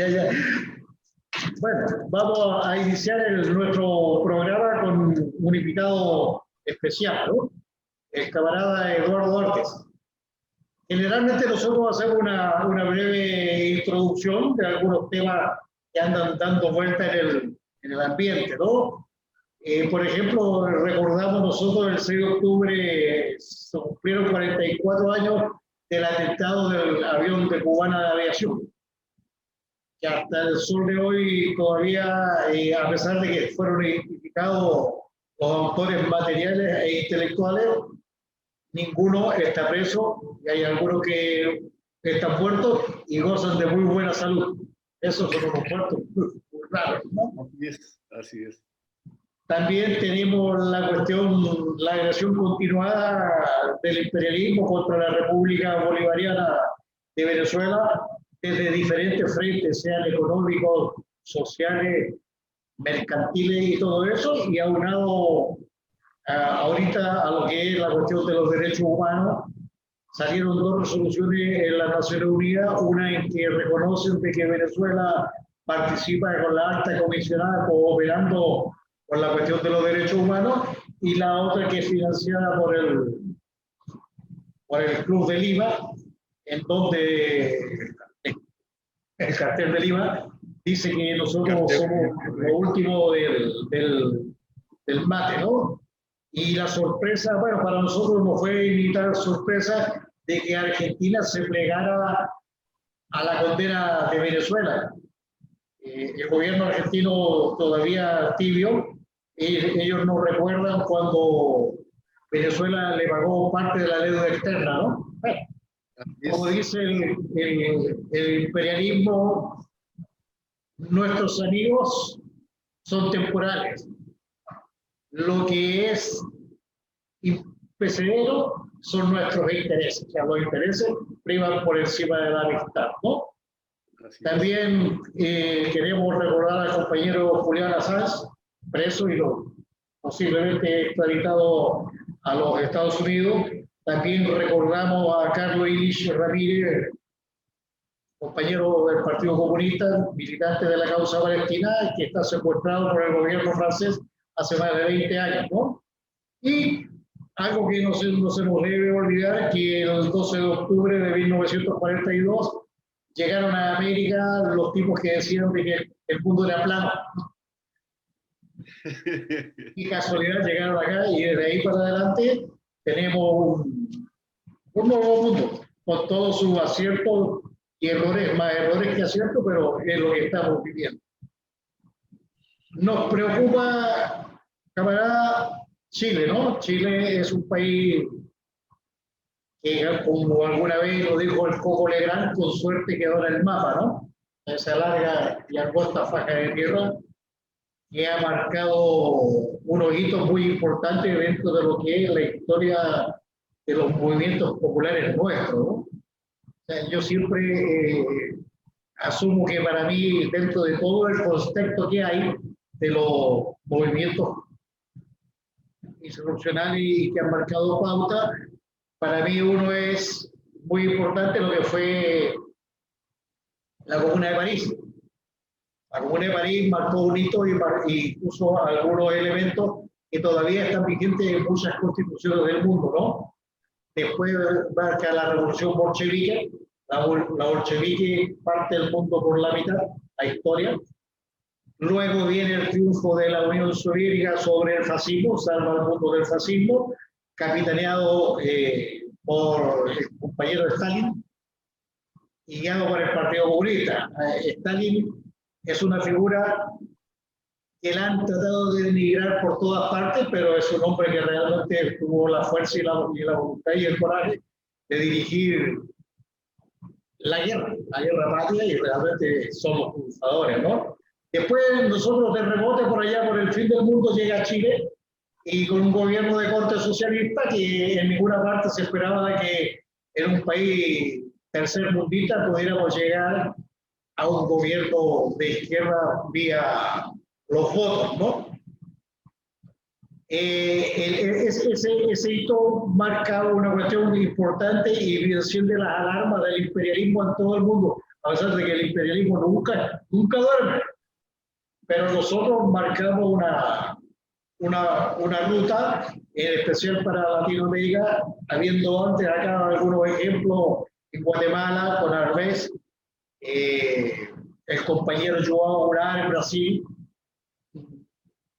ya. Bueno, vamos a iniciar nuestro programa con un invitado especial, ¿no? El camarada Eduardo Artes. Generalmente nosotros hacemos una breve introducción de algunos temas que andan dando vuelta en el ambiente, ¿no? Por ejemplo, recordamos nosotros el 6 de octubre se cumplieron 44 años del atentado del avión de Cubana de Aviación, que hasta el sol de hoy todavía, a pesar de que fueron identificados los autores materiales e intelectuales, ninguno está preso y hay algunos que están muertos y gozan de muy buena salud. Esos son los muertos muy raros, ¿no? Así es. También tenemos la agresión continuada del imperialismo contra la República Bolivariana de Venezuela desde diferentes frentes, sean económicos, sociales, mercantiles y todo eso, y aunado ahorita a lo que es la cuestión de los derechos humanos, salieron dos resoluciones en las Naciones Unidas, una en que reconocen de que Venezuela participa con la alta comisionada cooperando con la cuestión de los derechos humanos, y la otra que es financiada por el Club de Lima, en donde el cartel de Lima dice que nosotros somos lo último del mate, ¿no? Y la sorpresa, bueno, para nosotros no fue ni tal sorpresa de que Argentina se plegara a la condena de Venezuela. El gobierno argentino todavía tibio, ellos no recuerdan cuando Venezuela le pagó parte de la deuda externa, ¿no? Bueno, como dice el imperialismo, nuestros amigos son temporales. Lo que es perecedero son nuestros intereses, o sea, los intereses privan por encima de la amistad, ¿no? También queremos recordar al compañero Julián Assange, preso y posiblemente extraditado a los Estados Unidos. También recordamos a Carlos Ilich Ramírez, compañero del Partido Comunista, militante de la causa palestina, que está secuestrado por el gobierno francés hace más de 20 años, ¿no? Y algo que no se nos debe olvidar, que el 12 de octubre de 1942 llegaron a América los tipos que decían de que el mundo era plano. Y casualidad llegaron acá y desde ahí para adelante tenemos un nuevo mundo, con todos sus aciertos y errores, más errores que aciertos, pero es lo que estamos viviendo. Nos preocupa, camarada, Chile, ¿no? Chile es un país que, como alguna vez lo dijo el Coco Legrand, con suerte quedó en el mapa, ¿no? Esa larga y angosta faja de tierra que ha marcado unos hitos muy importantes dentro de lo que es la historia de los movimientos populares nuestros, ¿no? O sea, yo siempre asumo que para mí, dentro de todo el contexto que hay de los movimientos insurreccionales y que han marcado pauta, para mí uno es muy importante lo que fue la Comuna de París. La Comuna de París marcó un hito y puso algunos elementos que todavía están vigentes en muchas constituciones del mundo, ¿no? Después marca la revolución bolchevique. La bolchevique parte el mundo por la mitad, la historia. Luego viene el triunfo de la Unión Soviética sobre el fascismo, salva el mundo del fascismo, capitaneado por el compañero Stalin y guiado por el Partido Comunista. Stalin es una figura que la han tratado de denigrar por todas partes, pero es un hombre que realmente tuvo la fuerza y la voluntad y el coraje de dirigir la guerra patria, y realmente son los triunfadores, ¿no? Después nosotros de rebote por allá, por el fin del mundo, llega a Chile y con un gobierno de corte socialista que en ninguna parte se esperaba que en un país tercermundista pudiéramos llegar a un gobierno de izquierda vía los votos, ¿no? Ese hito marca una cuestión importante y enciende las alarmas del imperialismo en todo el mundo, a pesar de que el imperialismo nunca duerme, pero nosotros marcamos una ruta, en especial para Latinoamérica, habiendo antes acá algunos ejemplos en Guatemala, con Arvés, el compañero Joao Goulart en Brasil,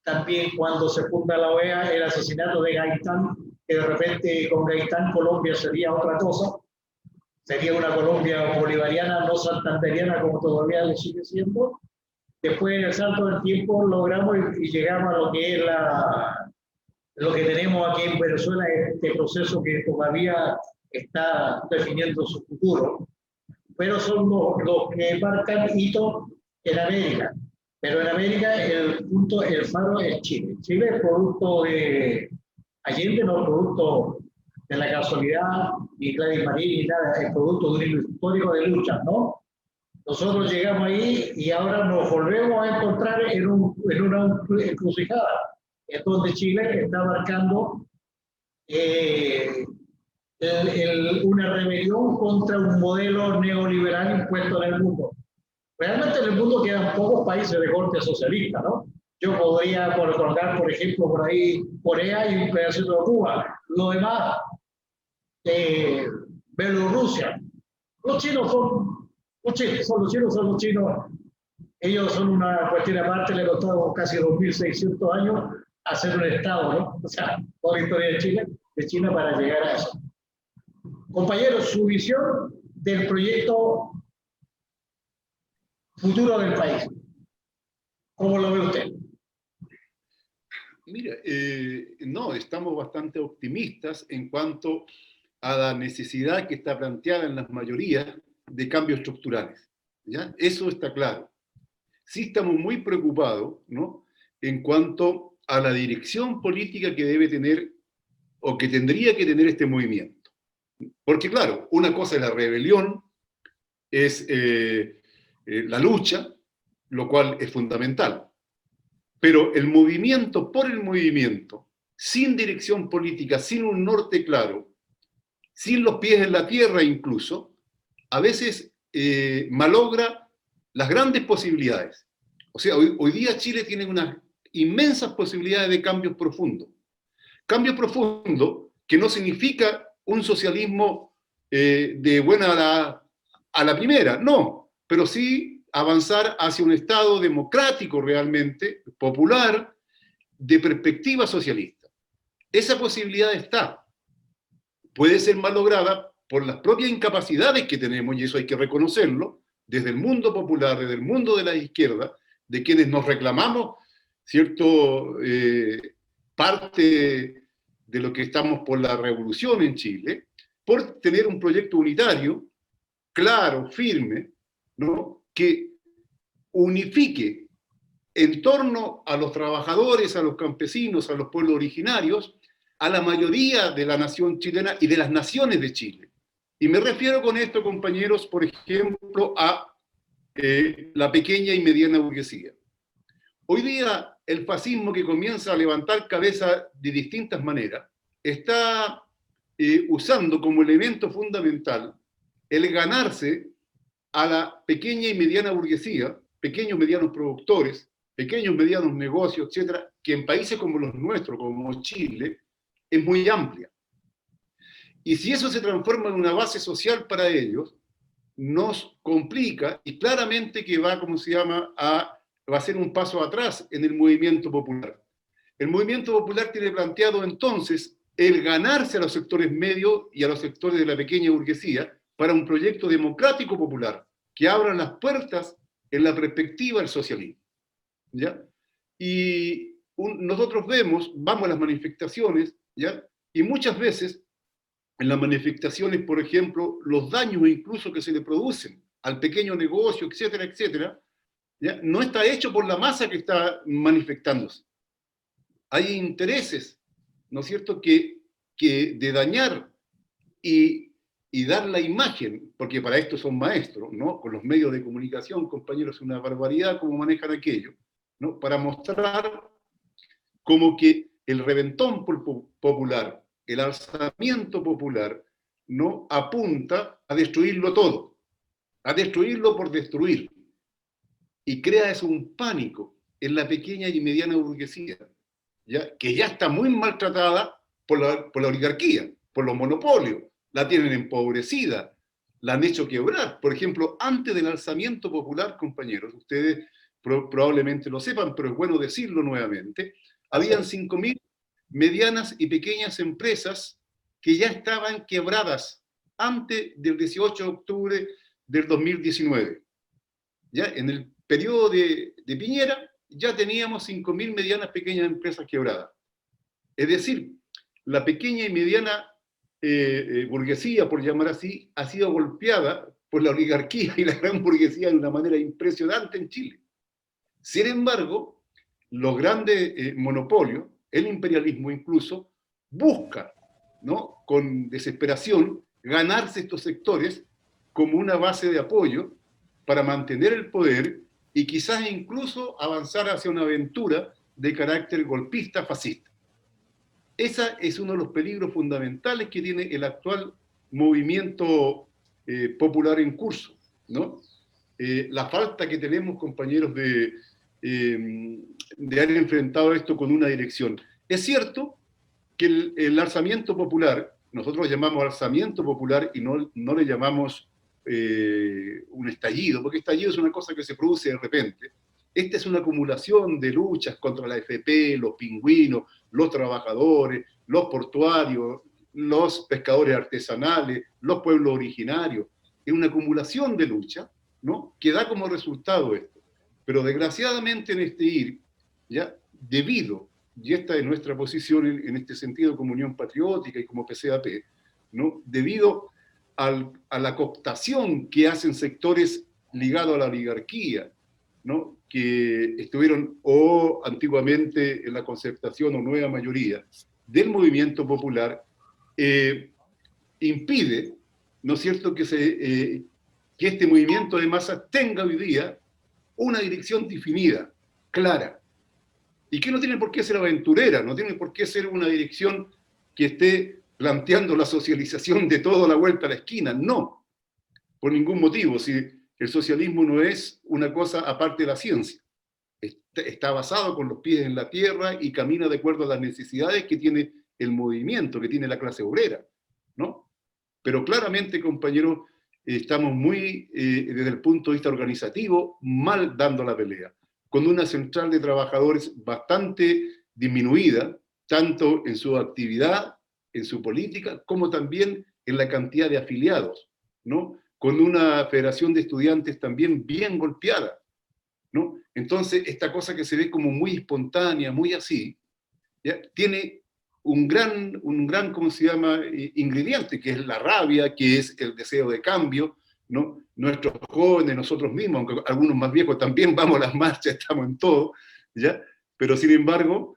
también cuando se funda la OEA, el asesinato de Gaitán, que de repente con Gaitán Colombia sería otra cosa, sería una Colombia bolivariana, no santanderiana como todavía lo sigue siendo. Después en el salto del tiempo logramos y llegamos a lo que es lo que tenemos aquí en Venezuela, este proceso que todavía está definiendo su futuro, pero son los que marcan hitos en América. Pero en América el faro es Chile. Chile es producto de Allende, no producto de la casualidad, ni Gladys Marín, ni nada, es producto de un histórico de luchas, ¿no? Nosotros llegamos ahí y ahora nos volvemos a encontrar en una encrucijada, en donde Chile está marcando una rebelión contra un modelo neoliberal impuesto en el mundo. Realmente en el mundo quedan pocos países de corte socialista, ¿no? Yo podría recordar, por ejemplo, por ahí Corea y un pedacito de Cuba. Lo demás, Bielorrusia. Los chinos son los chinos. Ellos son una cuestión aparte, le costó casi 2.600 años hacer un Estado, ¿no? O sea, toda la historia de China para llegar a eso. Compañeros, su visión del proyecto futuro del país. ¿Cómo lo ve usted? Mira, no, estamos bastante optimistas en cuanto a la necesidad que está planteada en las mayorías de cambios estructurales. ¿Ya? Eso está claro. Sí estamos muy preocupados, ¿no?, en cuanto a la dirección política que debe tener o que tendría que tener este movimiento. Porque claro, una cosa es la rebelión, es la lucha, lo cual es fundamental. Pero el movimiento por el movimiento, sin dirección política, sin un norte claro, sin los pies en la tierra incluso, a veces malogra las grandes posibilidades. O sea, hoy día Chile tiene unas inmensas posibilidades de cambios profundos. Cambio profundo que no significa un socialismo de buena a la primera, no, pero sí avanzar hacia un Estado democrático realmente, popular, de perspectiva socialista. Esa posibilidad está. Puede ser más lograda por las propias incapacidades que tenemos, y eso hay que reconocerlo, desde el mundo popular, desde el mundo de la izquierda, de quienes nos reclamamos, ¿cierto?, parte de lo que estamos por la revolución en Chile, por tener un proyecto unitario, claro, firme, ¿no?, que unifique en torno a los trabajadores, a los campesinos, a los pueblos originarios, a la mayoría de la nación chilena y de las naciones de Chile. Y me refiero con esto, compañeros, por ejemplo, a la pequeña y mediana burguesía. Hoy día, el fascismo, que comienza a levantar cabeza de distintas maneras, está usando como elemento fundamental el ganarse a la pequeña y mediana burguesía, pequeños medianos productores, pequeños medianos negocios, etcétera, que en países como los nuestros, como Chile, es muy amplia. Y si eso se transforma en una base social para ellos, nos complica, y claramente que va, como se llama, va a ser un paso atrás en el movimiento popular. El movimiento popular tiene planteado entonces el ganarse a los sectores medios y a los sectores de la pequeña burguesía para un proyecto democrático popular que abra las puertas en la perspectiva del socialismo. ¿Ya? Y nosotros vamos a las manifestaciones, ¿ya?, y muchas veces en las manifestaciones, por ejemplo, los daños incluso que se le producen al pequeño negocio, etcétera, etcétera, ¿ya?, no está hecho por la masa que está manifestándose. Hay intereses, ¿no es cierto?, que de dañar y dar la imagen, porque para esto son maestros, ¿no?, con los medios de comunicación, compañeros, es una barbaridad cómo manejan aquello, ¿no?, para mostrar como que el reventón popular, el alzamiento popular, ¿no?, apunta a destruirlo todo. a destruirlo por destruir. Y crea eso un pánico en la pequeña y mediana burguesía, ¿ya? Que ya está muy maltratada por la oligarquía, por los monopolios, la tienen empobrecida, la han hecho quebrar. Por ejemplo, antes del alzamiento popular, compañeros, ustedes probablemente lo sepan, pero es bueno decirlo nuevamente, habían 5.000 medianas y pequeñas empresas que ya estaban quebradas antes del 18 de octubre del 2019. ¿Ya? En el periodo de Piñera ya teníamos 5.000 medianas pequeñas empresas quebradas. Es decir, la pequeña y mediana burguesía, por llamar así, ha sido golpeada por la oligarquía y la gran burguesía de una manera impresionante en Chile. Sin embargo, los grandes monopolios, el imperialismo incluso, busca, ¿no?, con desesperación ganarse estos sectores como una base de apoyo para mantener el poder y quizás incluso avanzar hacia una aventura de carácter golpista, fascista. Ese es uno de los peligros fundamentales que tiene el actual movimiento popular en curso, ¿no? La falta que tenemos, compañeros, de haber enfrentado esto con una dirección. Es cierto que el alzamiento popular, nosotros lo llamamos alzamiento popular y no le llamamos un estallido, porque estallido es una cosa que se produce de repente. Esta es una acumulación de luchas contra la AFP, los pingüinos, los trabajadores, los portuarios, los pescadores artesanales, los pueblos originarios. Es una acumulación de luchas, ¿no?, que da como resultado esto. Pero desgraciadamente en este ir, ya debido, y esta es nuestra posición en este sentido como Unión Patriótica y como PCAP, ¿no?, debido a la cooptación que hacen sectores ligados a la oligarquía, ¿no?, que estuvieron o antiguamente en la concertación o nueva mayoría del movimiento popular, impide, ¿no es cierto?, que este movimiento de masas tenga hoy día una dirección definida, clara, y que no tiene por qué ser aventurera, no tiene por qué ser una dirección que esté planteando la socialización de todo a la vuelta a la esquina, no, por ningún motivo. Si el socialismo no es una cosa aparte de la ciencia, está basado con los pies en la tierra y camina de acuerdo a las necesidades que tiene el movimiento, que tiene la clase obrera, ¿no? Pero claramente, compañeros, estamos muy, desde el punto de vista organizativo, mal dando la pelea, con una central de trabajadores bastante disminuida, tanto en su actividad, en su política, como también en la cantidad de afiliados, ¿no?, con una federación de estudiantes también bien golpeada, ¿no? Entonces, esta cosa que se ve como muy espontánea, muy así, ¿ya?, tiene un gran, ¿cómo se llama?, ingrediente, que es la rabia, que es el deseo de cambio, ¿no? Nuestros jóvenes, nosotros mismos, aunque algunos más viejos también vamos a las marchas, estamos en todo, ¿ya? Pero sin embargo,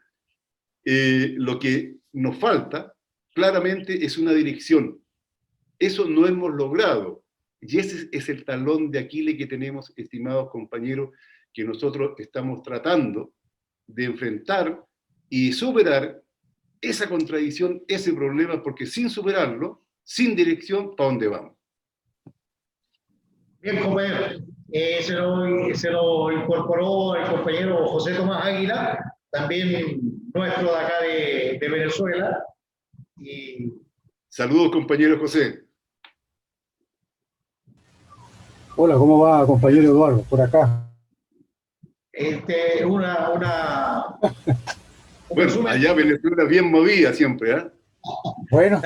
lo que nos falta claramente es una dirección. Eso no hemos logrado. Y ese es el talón de Aquiles que tenemos, estimados compañeros, que nosotros estamos tratando de enfrentar y superar esa contradicción, ese problema, porque sin superarlo, sin dirección, ¿para dónde vamos? Bien, compañero. Se lo incorporó el compañero José Tomás Águila, también nuestro de acá de Venezuela. Y saludos, compañero José. Hola, ¿cómo va, compañero Eduardo? Por acá. Bueno, allá Venezuela bien movida siempre, ¿eh? Bueno,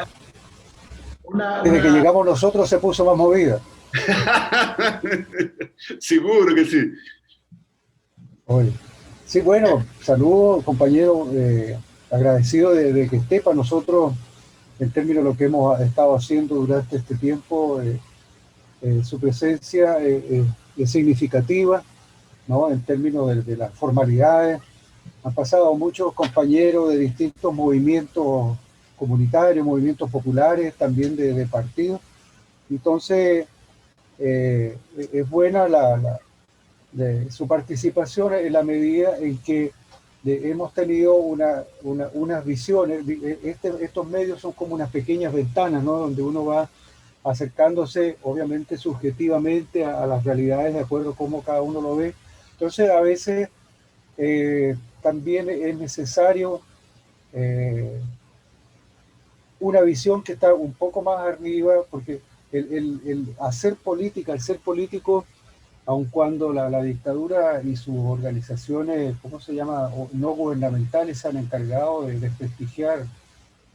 desde que llegamos nosotros se puso más movida. Seguro que sí. Oye. Sí, bueno, saludos, compañero, agradecido de que esté para nosotros, en términos de lo que hemos estado haciendo durante este tiempo. Su presencia es significativa, ¿no?, en términos de las formalidades. Han pasado muchos compañeros de distintos movimientos comunitarios, movimientos populares, también de partidos. Entonces, es buena su participación en la medida en que hemos tenido unas visiones. Estos medios son como unas pequeñas ventanas, ¿no?, donde uno va acercándose obviamente subjetivamente a las realidades de acuerdo a cómo cada uno lo ve. Entonces a veces también es necesario una visión que está un poco más arriba, porque el hacer política, el ser político, aun cuando la dictadura y sus organizaciones, ¿cómo se llama?, no gubernamentales, se han encargado de desprestigiar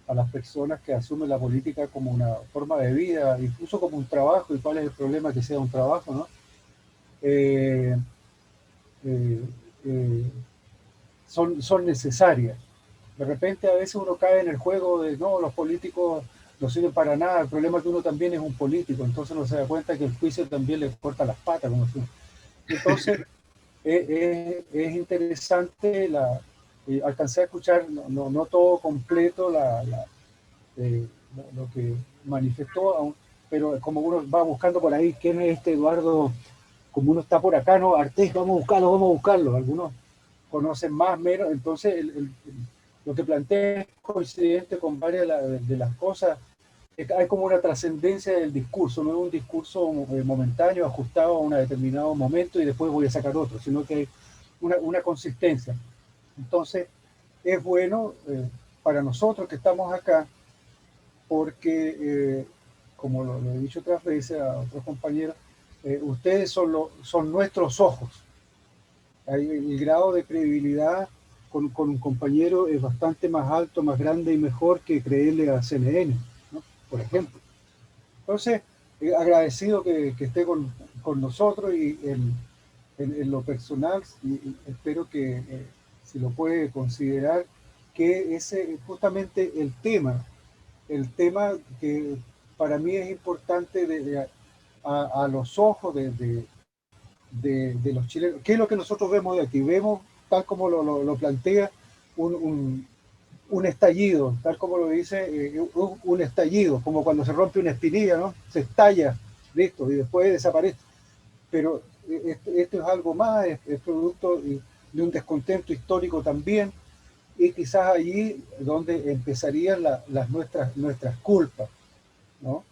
a las personas que asumen la política como una forma de vida, incluso como un trabajo. ¿Y cuál es el problema que sea un trabajo, no? Eh, eh, eh, son necesarias. De repente a veces uno cae en el juego de no, los políticos no sirven para nada. El problema es que uno también es un político, entonces no se da cuenta que el juicio también le corta las patas. Como si. Entonces es interesante, alcancé a escuchar, no todo completo, lo que manifestó, pero como uno va buscando por ahí quién es este Eduardo, como uno está por acá, ¿no? Artés, vamos a buscarlo. Algunos conocen más, menos, entonces lo que plantea es coincidente con varias de las cosas. Hay como una trascendencia del discurso, no es un discurso momentáneo, ajustado a un determinado momento y después voy a sacar otro, sino que hay una consistencia. Entonces, es bueno para nosotros que estamos acá, porque, como lo he dicho otras veces a otros compañeros, ustedes son nuestros ojos. El grado de credibilidad con un compañero es bastante más alto, más grande y mejor que creerle a CNN, ¿no? Por ejemplo. Entonces, agradecido que esté con nosotros y en lo personal, y espero que si lo puede considerar, que ese justamente el tema que para mí es importante a los ojos de los chilenos. ¿Qué es lo que nosotros vemos de aquí? Vemos, tal como lo plantea, un estallido, tal como lo dice, un estallido, como cuando se rompe una espinilla, ¿no? Se estalla, listo, y después desaparece. Pero esto es algo más, es producto de un descontento histórico también, y quizás allí donde empezarían nuestras culpas, ¿no?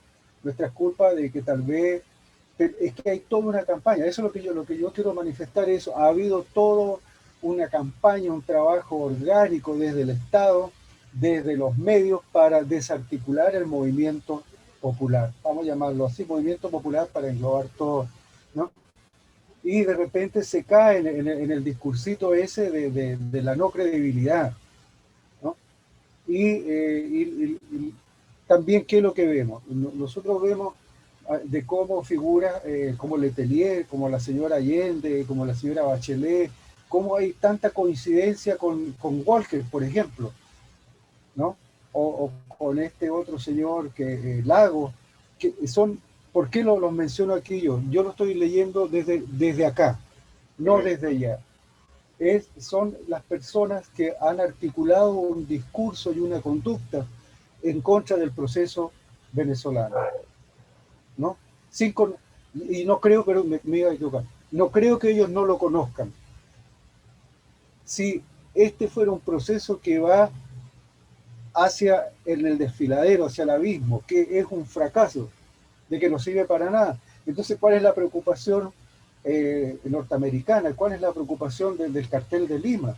Nuestras culpas de que tal vez, es que hay toda una campaña, eso es lo que yo quiero manifestar, eso, ha habido toda una campaña, un trabajo orgánico desde el Estado, desde los medios para desarticular el movimiento popular, vamos a llamarlo así, movimiento popular para englobar todo, ¿no? Y de repente se cae en el discursito ese de la no credibilidad, ¿no? Y también, ¿qué es lo que vemos? Nosotros vemos de cómo figura, como Letelier, como la señora Allende, como la señora Bachelet, cómo hay tanta coincidencia con Walker, por ejemplo, ¿no? O con este otro señor, que Lago, que son, ¿por qué los menciono aquí yo? Yo lo estoy leyendo desde acá, no desde allá. Son las personas que han articulado un discurso y una conducta en contra del proceso venezolano, ¿no? Y no creo, pero me iba a equivocar, no creo que ellos no lo conozcan. Si este fuera un proceso que va hacia el desfiladero, hacia el abismo, que es un fracaso, de que no sirve para nada, entonces, ¿cuál es la preocupación norteamericana? ¿Cuál es la preocupación del cartel de Lima?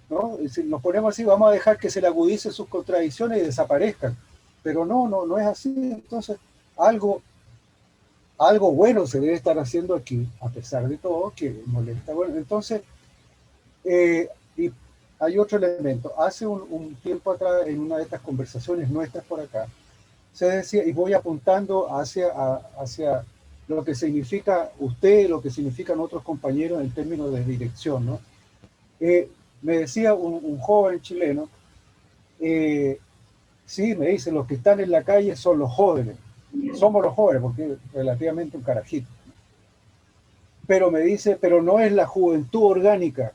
¿No? Si nos ponemos así, vamos a dejar que se le agudicen sus contradicciones y desaparezcan. Pero no es así. Entonces, algo bueno se debe estar haciendo aquí, a pesar de todo, que molesta. Bueno, entonces, y hay otro elemento. Hace un tiempo atrás, en una de estas conversaciones nuestras por acá, se decía, y voy apuntando hacia lo que significa usted, lo que significan otros compañeros en términos de dirección, ¿no? Me decía un joven chileno, sí, me dice, los que están en la calle son los jóvenes, somos los jóvenes, porque es relativamente un carajito. Pero me dice, pero no es la juventud orgánica.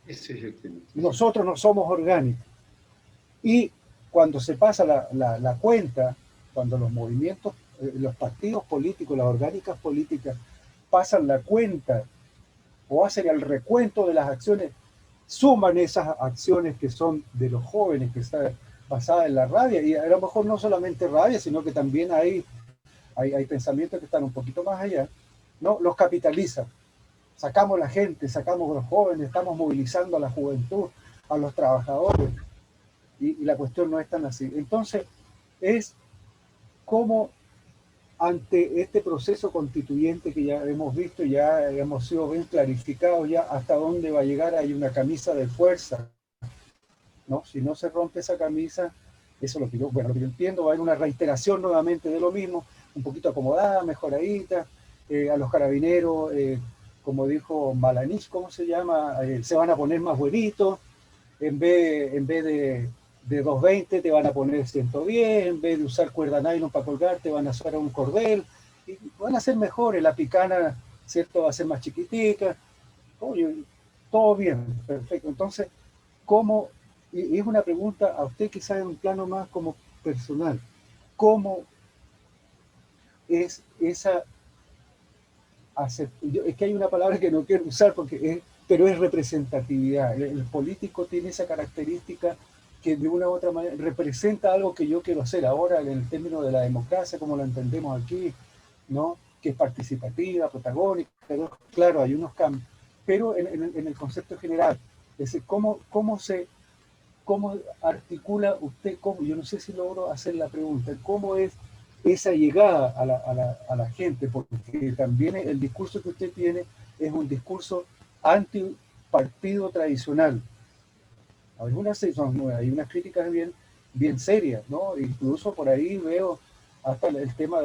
Ese es el tema. Nosotros no somos orgánicos. Y cuando se pasa la cuenta, cuando los movimientos, los partidos políticos, las orgánicas políticas, pasan la cuenta o hacen el recuento de las acciones, suman esas acciones que son de los jóvenes, que están basadas en la rabia, y a lo mejor no solamente rabia, sino que también hay hay pensamientos que están un poquito más allá, ¿no? Los capitalizan. Sacamos la gente, sacamos a los jóvenes, estamos movilizando a la juventud, a los trabajadores, y la cuestión no es tan así. Entonces, es como ante este proceso constituyente que ya hemos visto, ya hemos sido bien clarificados, ya hasta dónde va a llegar, hay una camisa de fuerza, ¿no? Si no se rompe esa camisa, eso es lo que yo, bueno, lo que yo entiendo, va a haber una reiteración nuevamente de lo mismo, un poquito acomodada, mejoradita, a los carabineros, como dijo Malanich, ¿cómo se llama? Se van a poner más buenitos, en vez de 220 te van a poner 110, en vez de usar cuerda nylon para colgar te van a usar un cordel, y van a ser mejores, la picana, ¿cierto? Va a ser más chiquitica, oye, todo bien, perfecto. Entonces, ¿cómo? Y es una pregunta a usted quizás en un plano más como personal, ¿cómo es esa es que hay una palabra que no quiero usar pero es representatividad. El político tiene esa característica que de una u otra manera representa algo que yo quiero hacer ahora en el término de la democracia, como lo entendemos aquí, ¿no? Que es participativa, protagónica, pero claro, hay unos cambios. Pero en el concepto general, es decir, ¿cómo articula usted, yo no sé si logro hacer la pregunta, cómo es esa llegada a la gente? Porque también el discurso que usted tiene es un discurso anti-partido tradicional. Hay unas críticas bien serias, ¿no? Incluso por ahí veo hasta el tema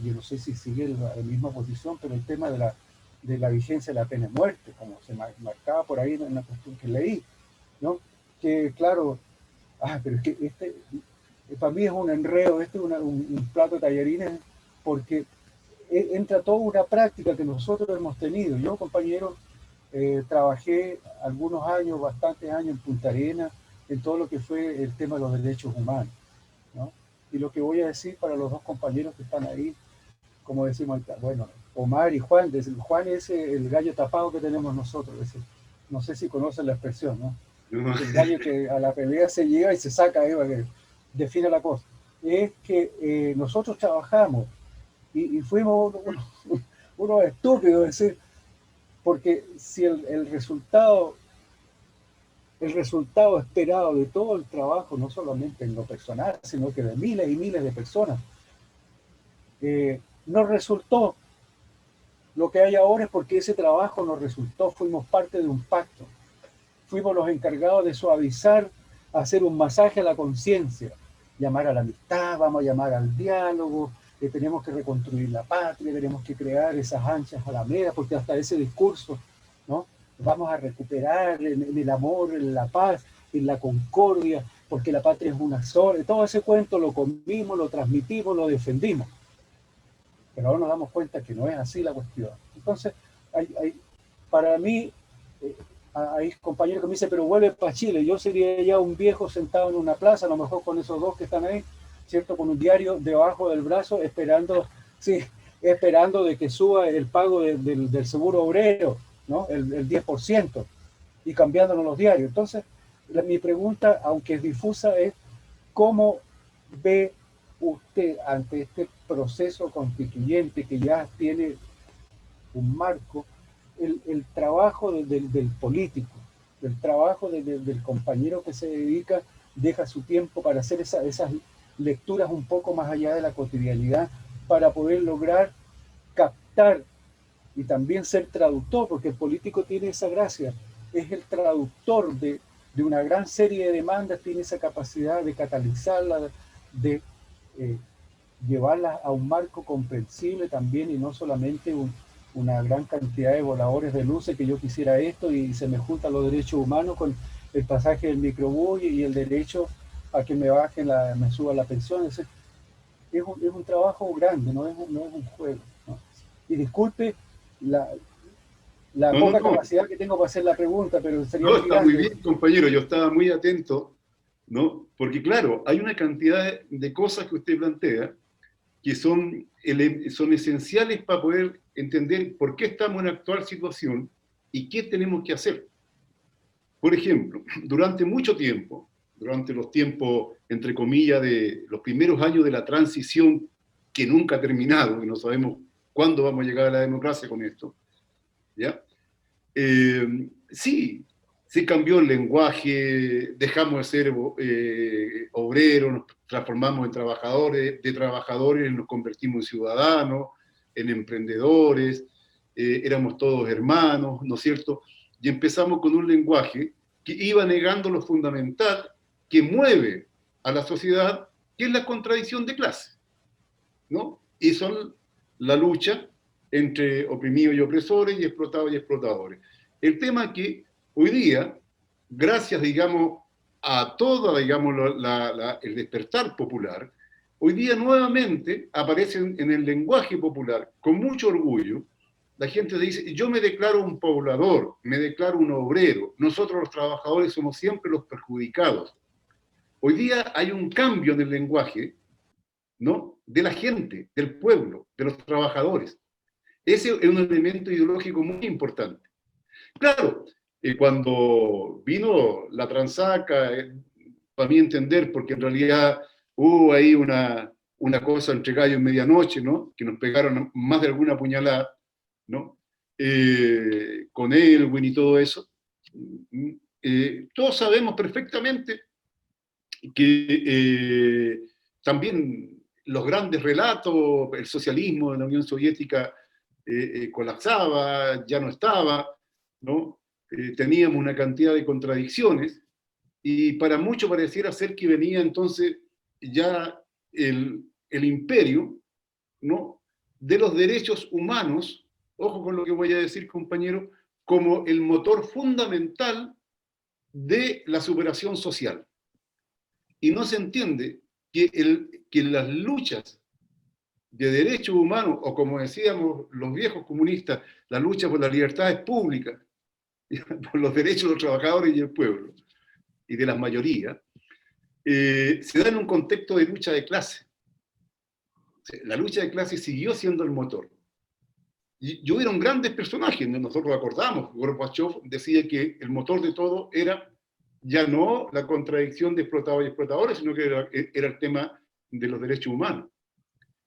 yo no sé si sigue la misma posición, pero el tema de la vigencia de la pena de muerte, como se marcaba por ahí en una cuestión que leí, ¿no? Que claro, pero es que para mí es un enredo, un plato de tallarines, porque entra toda una práctica que nosotros hemos tenido. Yo, compañero, trabajé algunos años, bastantes años en Punta Arenas, en todo lo que fue el tema de los derechos humanos, ¿no? Y lo que voy a decir para los dos compañeros que están ahí, como decimos, bueno, Omar y Juan, Juan es el gallo tapado que tenemos nosotros, no sé si conocen la expresión, ¿no? El gallo que a la pelea se llega y se saca, que define la cosa. Es que nosotros trabajamos y fuimos unos estúpidos, es decir, porque si el resultado esperado de todo el trabajo, no solamente en lo personal, sino que de miles y miles de personas, no resultó. Lo que hay ahora es porque ese trabajo nos resultó, fuimos parte de un pacto, fuimos los encargados de suavizar, hacer un masaje a la conciencia, llamar a la amistad, vamos a llamar al diálogo, tenemos que reconstruir la patria, tenemos que crear esas anchas alamedas, porque hasta ese discurso, ¿no? Vamos a recuperar en el amor, en la paz, en la concordia, porque la patria es una sola. Todo ese cuento lo comimos, lo transmitimos, lo defendimos. Pero ahora nos damos cuenta que no es así la cuestión. Entonces, para mí, hay compañeros que me dicen, pero vuelve para Chile. Yo sería ya un viejo sentado en una plaza, a lo mejor con esos dos que están ahí, ¿cierto? Con un diario debajo del brazo, esperando de que suba el pago del seguro obrero, ¿no? El 10%, y cambiándonos los diarios. Entonces, mi pregunta, aunque es difusa, es ¿cómo ve usted ante este proceso constituyente que ya tiene un marco, el trabajo del político, el trabajo del compañero que se dedica, deja su tiempo para hacer esas lecturas un poco más allá de la cotidianidad, para poder lograr captar y también ser traductor, porque el político tiene esa gracia, es el traductor de una gran serie de demandas, tiene esa capacidad de catalizarla, de llevarlas a un marco comprensible también, y no solamente una gran cantidad de voladores de luces que yo quisiera esto y se me juntan los derechos humanos con el pasaje del microbús y el derecho a que me me suba la pensión. Es un trabajo grande, no es un juego, ¿no? Y disculpe la poca capacidad que tengo para hacer la pregunta, pero sería no, está muy bien, compañero, yo estaba muy atento, ¿no? Porque claro, hay una cantidad de cosas que usted plantea que son esenciales para poder entender por qué estamos en la actual situación y qué tenemos que hacer. Por ejemplo, durante mucho tiempo, durante los tiempos, entre comillas, de los primeros años de la transición que nunca ha terminado, y no sabemos cuándo vamos a llegar a la democracia con esto, ¿ya? Sí, sí cambió el lenguaje, dejamos de ser obreros, nos transformamos en trabajadores, de trabajadores nos convertimos en ciudadanos, en emprendedores, éramos todos hermanos, ¿no es cierto? Y empezamos con un lenguaje que iba negando lo fundamental que mueve a la sociedad, que es la contradicción de clase, ¿no? Y son la lucha entre oprimidos y opresores y explotados y explotadores. El tema es que hoy día, gracias, digamos, a todo, digamos, el despertar popular, hoy día nuevamente aparece en el lenguaje popular, con mucho orgullo, la gente dice, yo me declaro un poblador, me declaro un obrero, nosotros los trabajadores somos siempre los perjudicados. Hoy día hay un cambio en el lenguaje, ¿no? De la gente, del pueblo, de los trabajadores. Ese es un elemento ideológico muy importante. Claro, cuando vino la transaca, para mí entender, porque en realidad hubo ahí una cosa entre gallo y medianoche, ¿no? Que nos pegaron más de alguna puñalada, ¿no? Con Elwin y todo eso. Todos sabemos perfectamente que también los grandes relatos, el socialismo de la Unión Soviética colapsaba, ya no estaba, ¿no? Teníamos una cantidad de contradicciones, y para muchos pareciera ser que venía entonces ya el imperio, ¿no? De los derechos humanos, ojo con lo que voy a decir, compañero, como el motor fundamental de la superación social. Y no se entiende que las luchas de derechos humanos, o como decíamos los viejos comunistas, la lucha por las libertades públicas, por los derechos de los trabajadores y el pueblo, y de las mayorías, se da en un contexto de lucha de clase. La lucha de clase siguió siendo el motor. Y hubieron grandes personajes, nosotros acordamos, Gorbachev decía que el motor de todo era ya no la contradicción de explotados y explotadores, sino que era el tema de los derechos humanos,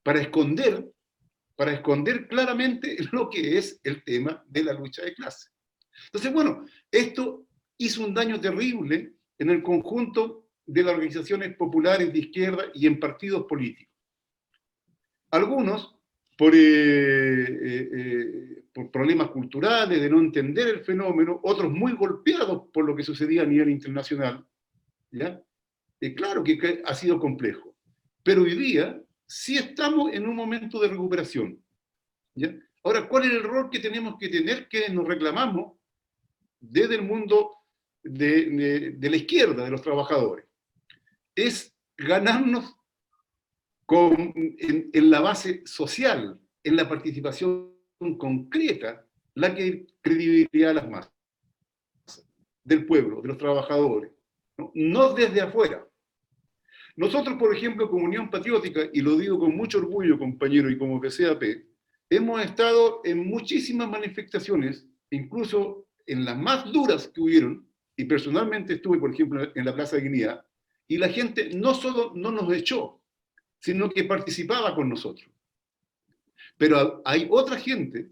para esconder claramente lo que es el tema de la lucha de clase. Entonces, bueno, esto hizo un daño terrible en el conjunto de las organizaciones populares de izquierda y en partidos políticos. Algunos, por problemas culturales, de no entender el fenómeno, otros muy golpeados por lo que sucedía a nivel internacional, ¿ya? Claro que ha sido complejo, pero hoy día sí estamos en un momento de recuperación, ¿ya? Ahora, ¿cuál es el rol que tenemos que tener, que nos reclamamos desde el mundo de la izquierda, de los trabajadores? Es ganarnos en la base social, en la participación concreta, la credibilidad a las masas, del pueblo, de los trabajadores, ¿no? No desde afuera. Nosotros, por ejemplo, como Unión Patriótica, y lo digo con mucho orgullo, compañero, y como PCAP, hemos estado en muchísimas manifestaciones, incluso en las más duras que hubieron, y personalmente estuve, por ejemplo, en la Plaza de Dignidad, y la gente no solo no nos echó, sino que participaba con nosotros. Pero hay otra gente,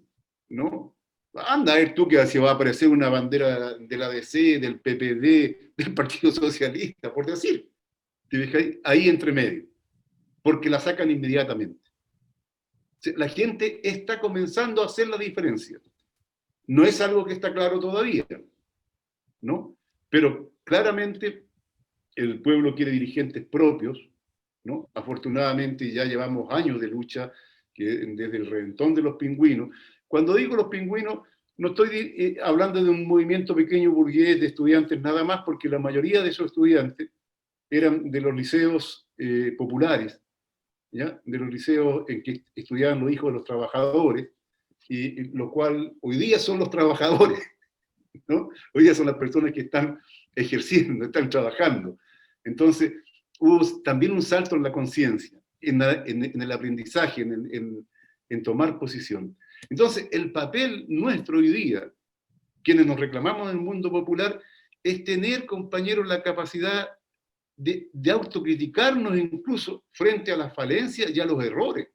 ¿no? Anda a ver tú que si va a aparecer una bandera de la DC, del PPD, del Partido Socialista, por decir. ¿Te fijas? Ahí entre medio. Porque la sacan inmediatamente. La gente está comenzando a hacer la diferencia. No es algo que está claro todavía, ¿no? Pero claramente el pueblo quiere dirigentes propios, ¿no? Afortunadamente ya llevamos años de lucha, que desde el reventón de los pingüinos. Cuando digo los pingüinos, no estoy hablando de un movimiento pequeño burgués de estudiantes nada más, porque la mayoría de esos estudiantes eran de los liceos populares, ¿ya? De los liceos en que estudiaban los hijos de los trabajadores, y lo cual hoy día son los trabajadores, ¿no? Hoy día son las personas que están ejerciendo, están trabajando. Entonces, hubo también un salto en la conciencia, en el aprendizaje, en tomar posición. Entonces, el papel nuestro hoy día, quienes nos reclamamos del mundo popular, es tener, compañeros, la capacidad de autocriticarnos incluso frente a las falencias y a los errores.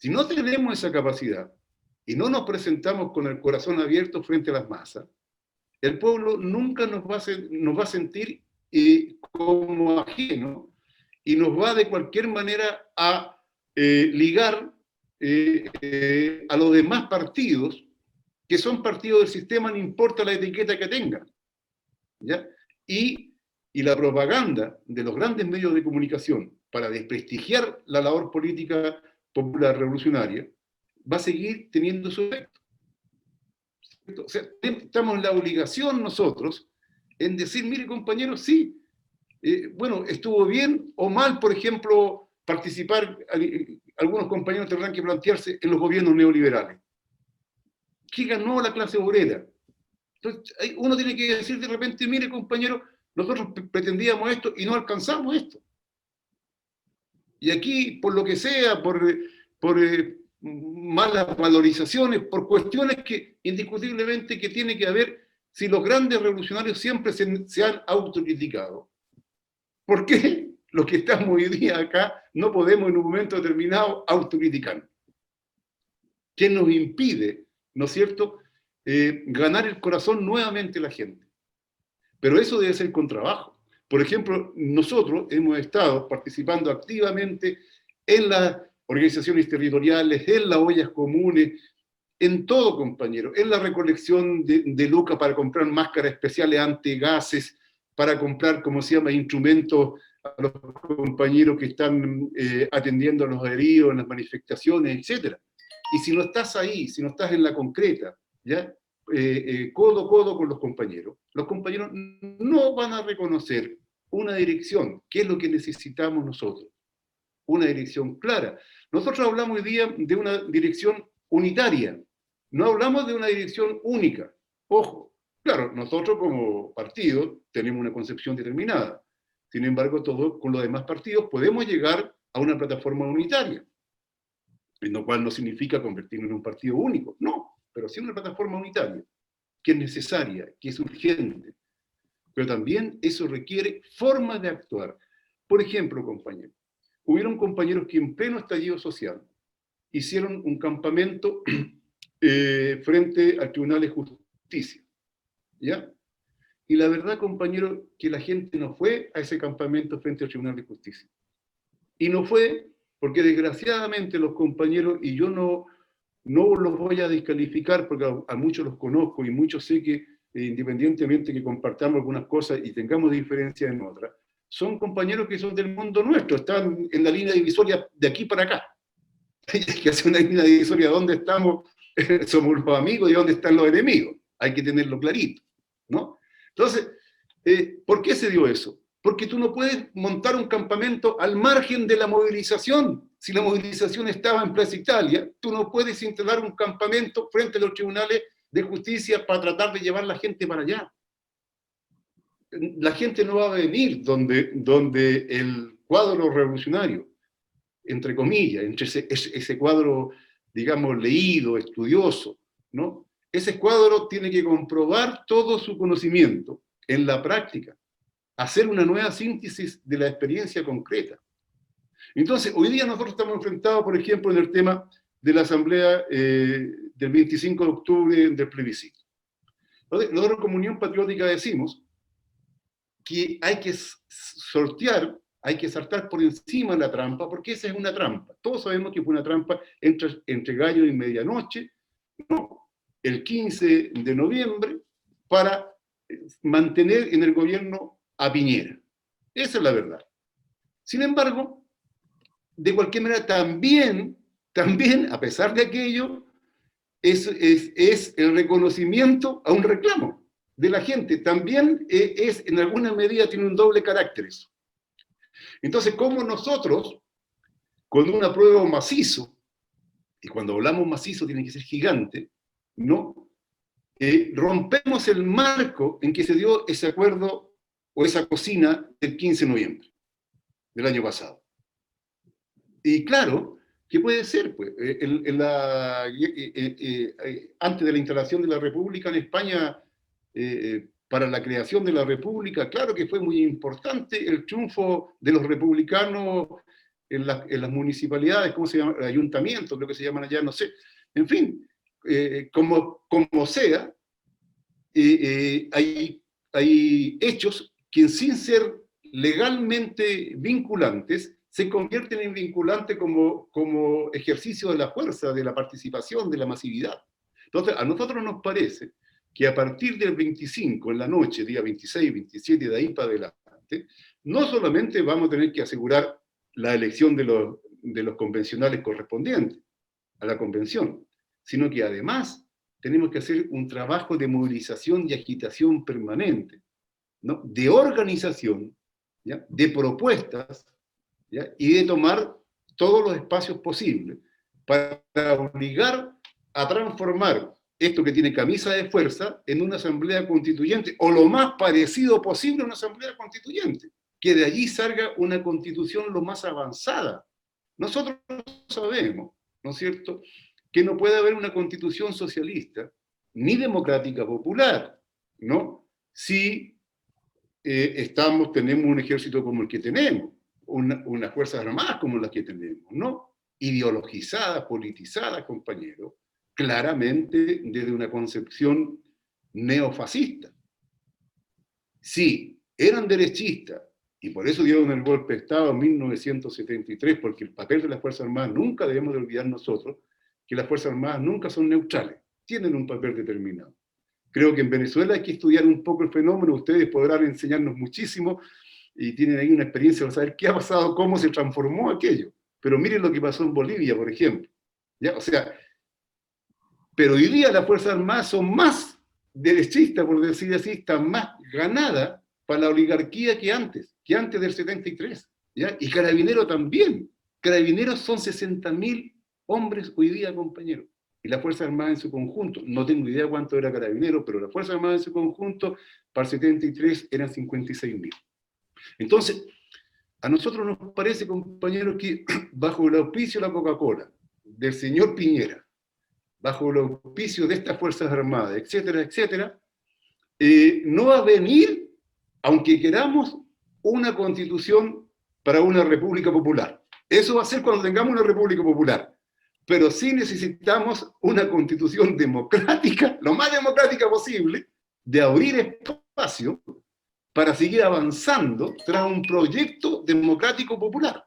Si no tenemos esa capacidad y no nos presentamos con el corazón abierto frente a las masas, el pueblo nunca nos va a sentir como ajeno y nos va de cualquier manera a ligar a los demás partidos, que son partidos del sistema, no importa la etiqueta que tengan, ¿ya? Y la propaganda de los grandes medios de comunicación para desprestigiar la labor política popular revolucionaria va a seguir teniendo su efecto. O sea, estamos en la obligación nosotros en decir, mire compañeros, sí, bueno, estuvo bien o mal, por ejemplo, participar, algunos compañeros tendrán que plantearse en los gobiernos neoliberales. ¿Qué ganó la clase obrera? Entonces, uno tiene que decir de repente, mire compañero, nosotros pretendíamos esto y no alcanzamos esto. Y aquí, por lo que sea, por malas valorizaciones, por cuestiones que indiscutiblemente que tiene que haber, si los grandes revolucionarios siempre se han autocriticado, ¿por qué los que estamos hoy día acá no podemos en un momento determinado autocriticar? ¿Qué nos impide, no es cierto, ganar el corazón nuevamente de la gente? Pero eso debe ser con trabajo. Por ejemplo, nosotros hemos estado participando activamente en las organizaciones territoriales, en las ollas comunes, en todo, compañero, en la recolección de lucas para comprar máscaras especiales antigases, para comprar, como se llama, instrumentos a los compañeros que están atendiendo a los heridos en las manifestaciones, etc. Y si no estás ahí, si no estás en la concreta, ¿ya? Codo a codo con los compañeros no van a reconocer una dirección, que es lo que necesitamos nosotros, una dirección clara. Nosotros hablamos hoy día de una dirección unitaria, no hablamos de una dirección única. Ojo, claro, nosotros como partido tenemos una concepción determinada, sin embargo, todos con los demás partidos podemos llegar a una plataforma unitaria, lo cual no significa convertirnos en un partido único, no, pero sí una plataforma unitaria, que es necesaria, que es urgente, pero también eso requiere formas de actuar. Por ejemplo, compañeros, hubieron compañeros que en pleno estallido social hicieron un campamento frente al Tribunal de Justicia, ¿ya? Y la verdad, compañero, que la gente no fue a ese campamento frente al Tribunal de Justicia. Y no fue porque desgraciadamente los compañeros, y yo no los voy a descalificar porque a muchos los conozco y muchos sé que independientemente que compartamos algunas cosas y tengamos diferencias en otras, son compañeros que son del mundo nuestro, están en la línea divisoria de aquí para acá. Hay que hacer una línea divisoria de dónde estamos, somos los amigos y dónde están los enemigos. Hay que tenerlo clarito, ¿no? Entonces, ¿por qué se dio eso? Porque tú no puedes montar un campamento al margen de la movilización. Si la movilización estaba en Plaza Italia, tú no puedes instalar un campamento frente a los tribunales de justicia para tratar de llevar a la gente para allá. La gente no va a venir donde el cuadro revolucionario, entre comillas, entre ese cuadro, digamos, leído, estudioso, ¿no? Ese cuadro tiene que comprobar todo su conocimiento en la práctica, hacer una nueva síntesis de la experiencia concreta. Entonces, hoy día nosotros estamos enfrentados, por ejemplo, en el tema de la asamblea del 25 de octubre del plebiscito. Nosotros como Unión Patriótica decimos que hay que sortear, hay que saltar por encima de la trampa, porque esa es una trampa. Todos sabemos que fue una trampa entre gallo y medianoche, ¿no? El 15 de noviembre, para mantener en el gobierno a Piñera. Esa es la verdad. Sin embargo, de cualquier manera, también, a pesar de aquello, es el reconocimiento a un reclamo de la gente. También en alguna medida, tiene un doble carácter eso. Entonces, ¿cómo nosotros, con un apruebo macizo, y cuando hablamos macizo tiene que ser gigante, ¿no? Rompemos el marco en que se dio ese acuerdo o esa cocina del 15 de noviembre del año pasado. Y claro, ¿qué puede ser? Pues, antes de la instalación de la República en España, para la creación de la República, claro que fue muy importante el triunfo de los republicanos en las municipalidades, ¿cómo se llama? Ayuntamientos, creo que se llaman allá, no sé. En fin, como sea, hay hechos que sin ser legalmente vinculantes, se convierten en vinculantes como ejercicio de la fuerza, de la participación, de la masividad. Entonces, a nosotros nos parece que a partir del 25 en la noche, día 26, 27, de ahí para adelante, no solamente vamos a tener que asegurar la elección de los convencionales correspondientes a la convención, sino que además tenemos que hacer un trabajo de movilización y agitación permanente, ¿no? De organización, ¿ya? De propuestas, ¿ya? Y de tomar todos los espacios posibles para obligar a transformar esto que tiene camisa de fuerza en una asamblea constituyente, o lo más parecido posible a una asamblea constituyente, que de allí salga una constitución lo más avanzada. Nosotros sabemos, ¿no es cierto?, que no puede haber una constitución socialista ni democrática popular, ¿no?, si tenemos un ejército como el que tenemos, unas fuerzas armadas como las que tenemos, ¿no?, ideologizadas, politizadas, compañeros, claramente desde una concepción neofascista. Si eran derechistas, y por eso dieron el golpe de Estado en 1973, porque el papel de las Fuerzas Armadas, nunca debemos de olvidar nosotros, que las Fuerzas Armadas nunca son neutrales, tienen un papel determinado. Creo que en Venezuela hay que estudiar un poco el fenómeno, ustedes podrán enseñarnos muchísimo, y tienen ahí una experiencia para saber qué ha pasado, cómo se transformó aquello. Pero miren lo que pasó en Bolivia, por ejemplo. ¿Ya? O sea, pero hoy día las Fuerzas Armadas son más derechistas, por decir así, están más ganadas para la oligarquía que antes del 73. ¿Ya? Y Carabineros también. Carabineros son 60.000 hombres hoy día, compañeros. Y las Fuerzas Armadas en su conjunto, no tengo idea cuánto era Carabineros, pero las Fuerzas Armadas en su conjunto, para el 73 eran 56.000. Entonces, a nosotros nos parece, compañeros, que bajo el auspicio de la Coca-Cola, del señor Piñera, bajo el auspicio de estas Fuerzas Armadas, etcétera, etcétera, no va a venir, aunque queramos, una constitución para una república popular. Eso va a ser cuando tengamos una república popular. Pero sí necesitamos una constitución democrática, lo más democrática posible, de abrir espacio para seguir avanzando tras un proyecto democrático popular.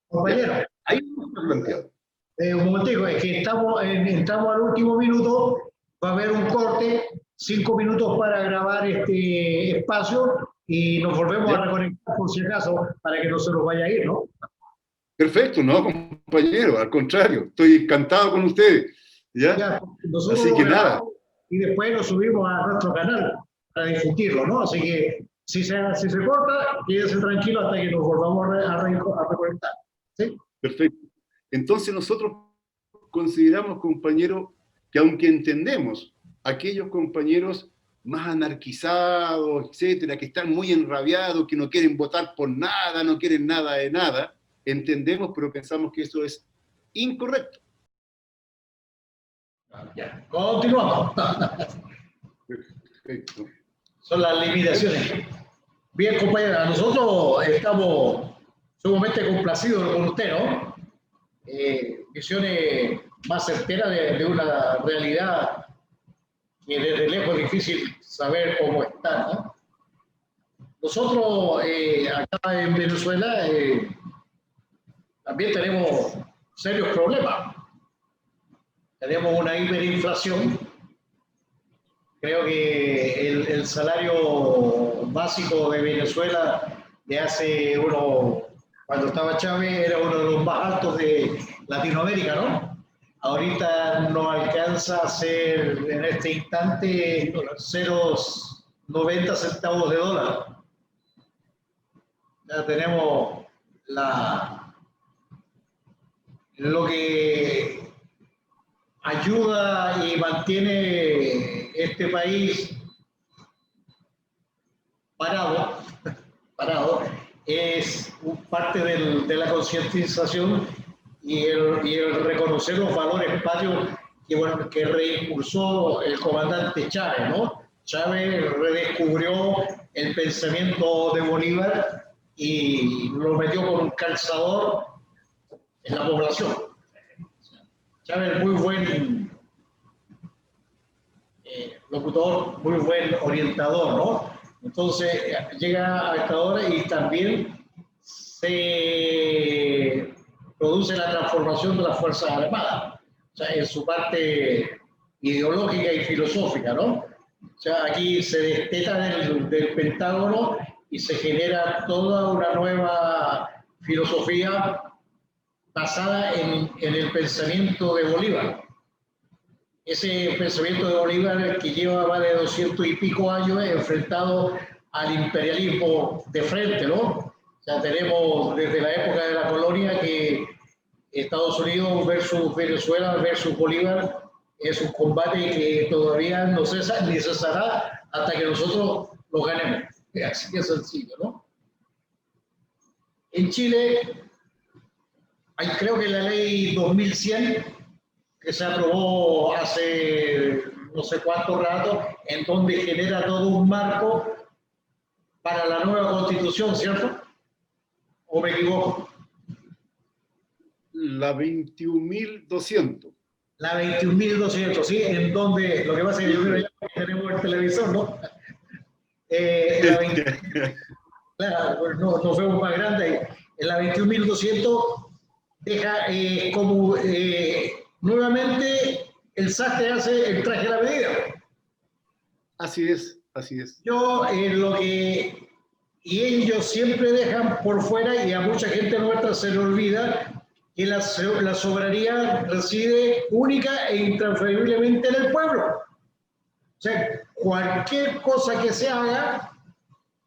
Compañero, ahí no está planteado. Un momentico, es que estamos al último minuto, va a haber un corte, 5 minutos para grabar este espacio y nos volvemos a reconectar por si acaso, para que no se nos vaya a ir, ¿no? Perfecto, no, compañero, al contrario, estoy encantado con ustedes. ¿Ya? Así que nada. Y después lo subimos a nuestro canal para difundirlo, ¿no? Así que si se corta, quédese tranquilo hasta que nos volvamos a reconectar. ¿Sí? Perfecto. Entonces nosotros consideramos, compañeros, que aunque entendemos aquellos compañeros más anarquizados, etcétera, que están muy enrabiados, que no quieren votar por nada, no quieren nada de nada, entendemos, pero pensamos que eso es incorrecto. Ya, continuamos. Perfecto. Son las limitaciones. Bien, compañera, nosotros estamos sumamente complacidos con usted, ¿no? Visiones más certeras de una realidad que desde lejos es difícil saber cómo está, ¿no? Nosotros acá en Venezuela también tenemos serios problemas. Tenemos una hiperinflación. Creo que el salario básico de Venezuela de hace cuando estaba Chávez, era uno de los más altos de Latinoamérica, ¿no? Ahorita no alcanza a ser en este instante 0,90 centavos de dólar. Ya tenemos lo que ayuda y mantiene este país parado, es parte de la concientización y el reconocer los valores patrios que reimpulsó el comandante Chávez, ¿no? Chávez redescubrió el pensamiento de Bolívar y lo metió con un calzador en la población. Chávez es muy buen locutor, muy buen orientador, ¿no? Entonces llega a esta hora y también se produce la transformación de las Fuerzas Armadas, o sea, en su parte ideológica y filosófica, ¿no? O sea, aquí se desteta del Pentágono y se genera toda una nueva filosofía basada en el pensamiento de Bolívar. Ese pensamiento de Bolívar que lleva más de 200 y pico años enfrentado al imperialismo de frente, ¿no? O sea, tenemos desde la época de la colonia que Estados Unidos versus Venezuela versus Bolívar es un combate que todavía no cesa ni cesará hasta que nosotros lo ganemos. Así que es sencillo, ¿no? En Chile hay, creo que la ley 2100 que se aprobó hace no sé cuánto rato, en donde genera todo un marco para la nueva constitución, ¿cierto? ¿O me equivoco? La 21.200. La 21.200, ¿sí? En donde, lo que pasa es que yo creo que ya tenemos el televisor, ¿no? La 20, claro, pues no, nos vemos más grande. En la 21.200 deja como nuevamente el sastre hace el traje a la medida. Así es, así es. Yo lo que, y ellos siempre dejan por fuera, y a mucha gente nuestra se le olvida, que la soberanía reside única e intransferiblemente en el pueblo. O sea, cualquier cosa que se haga,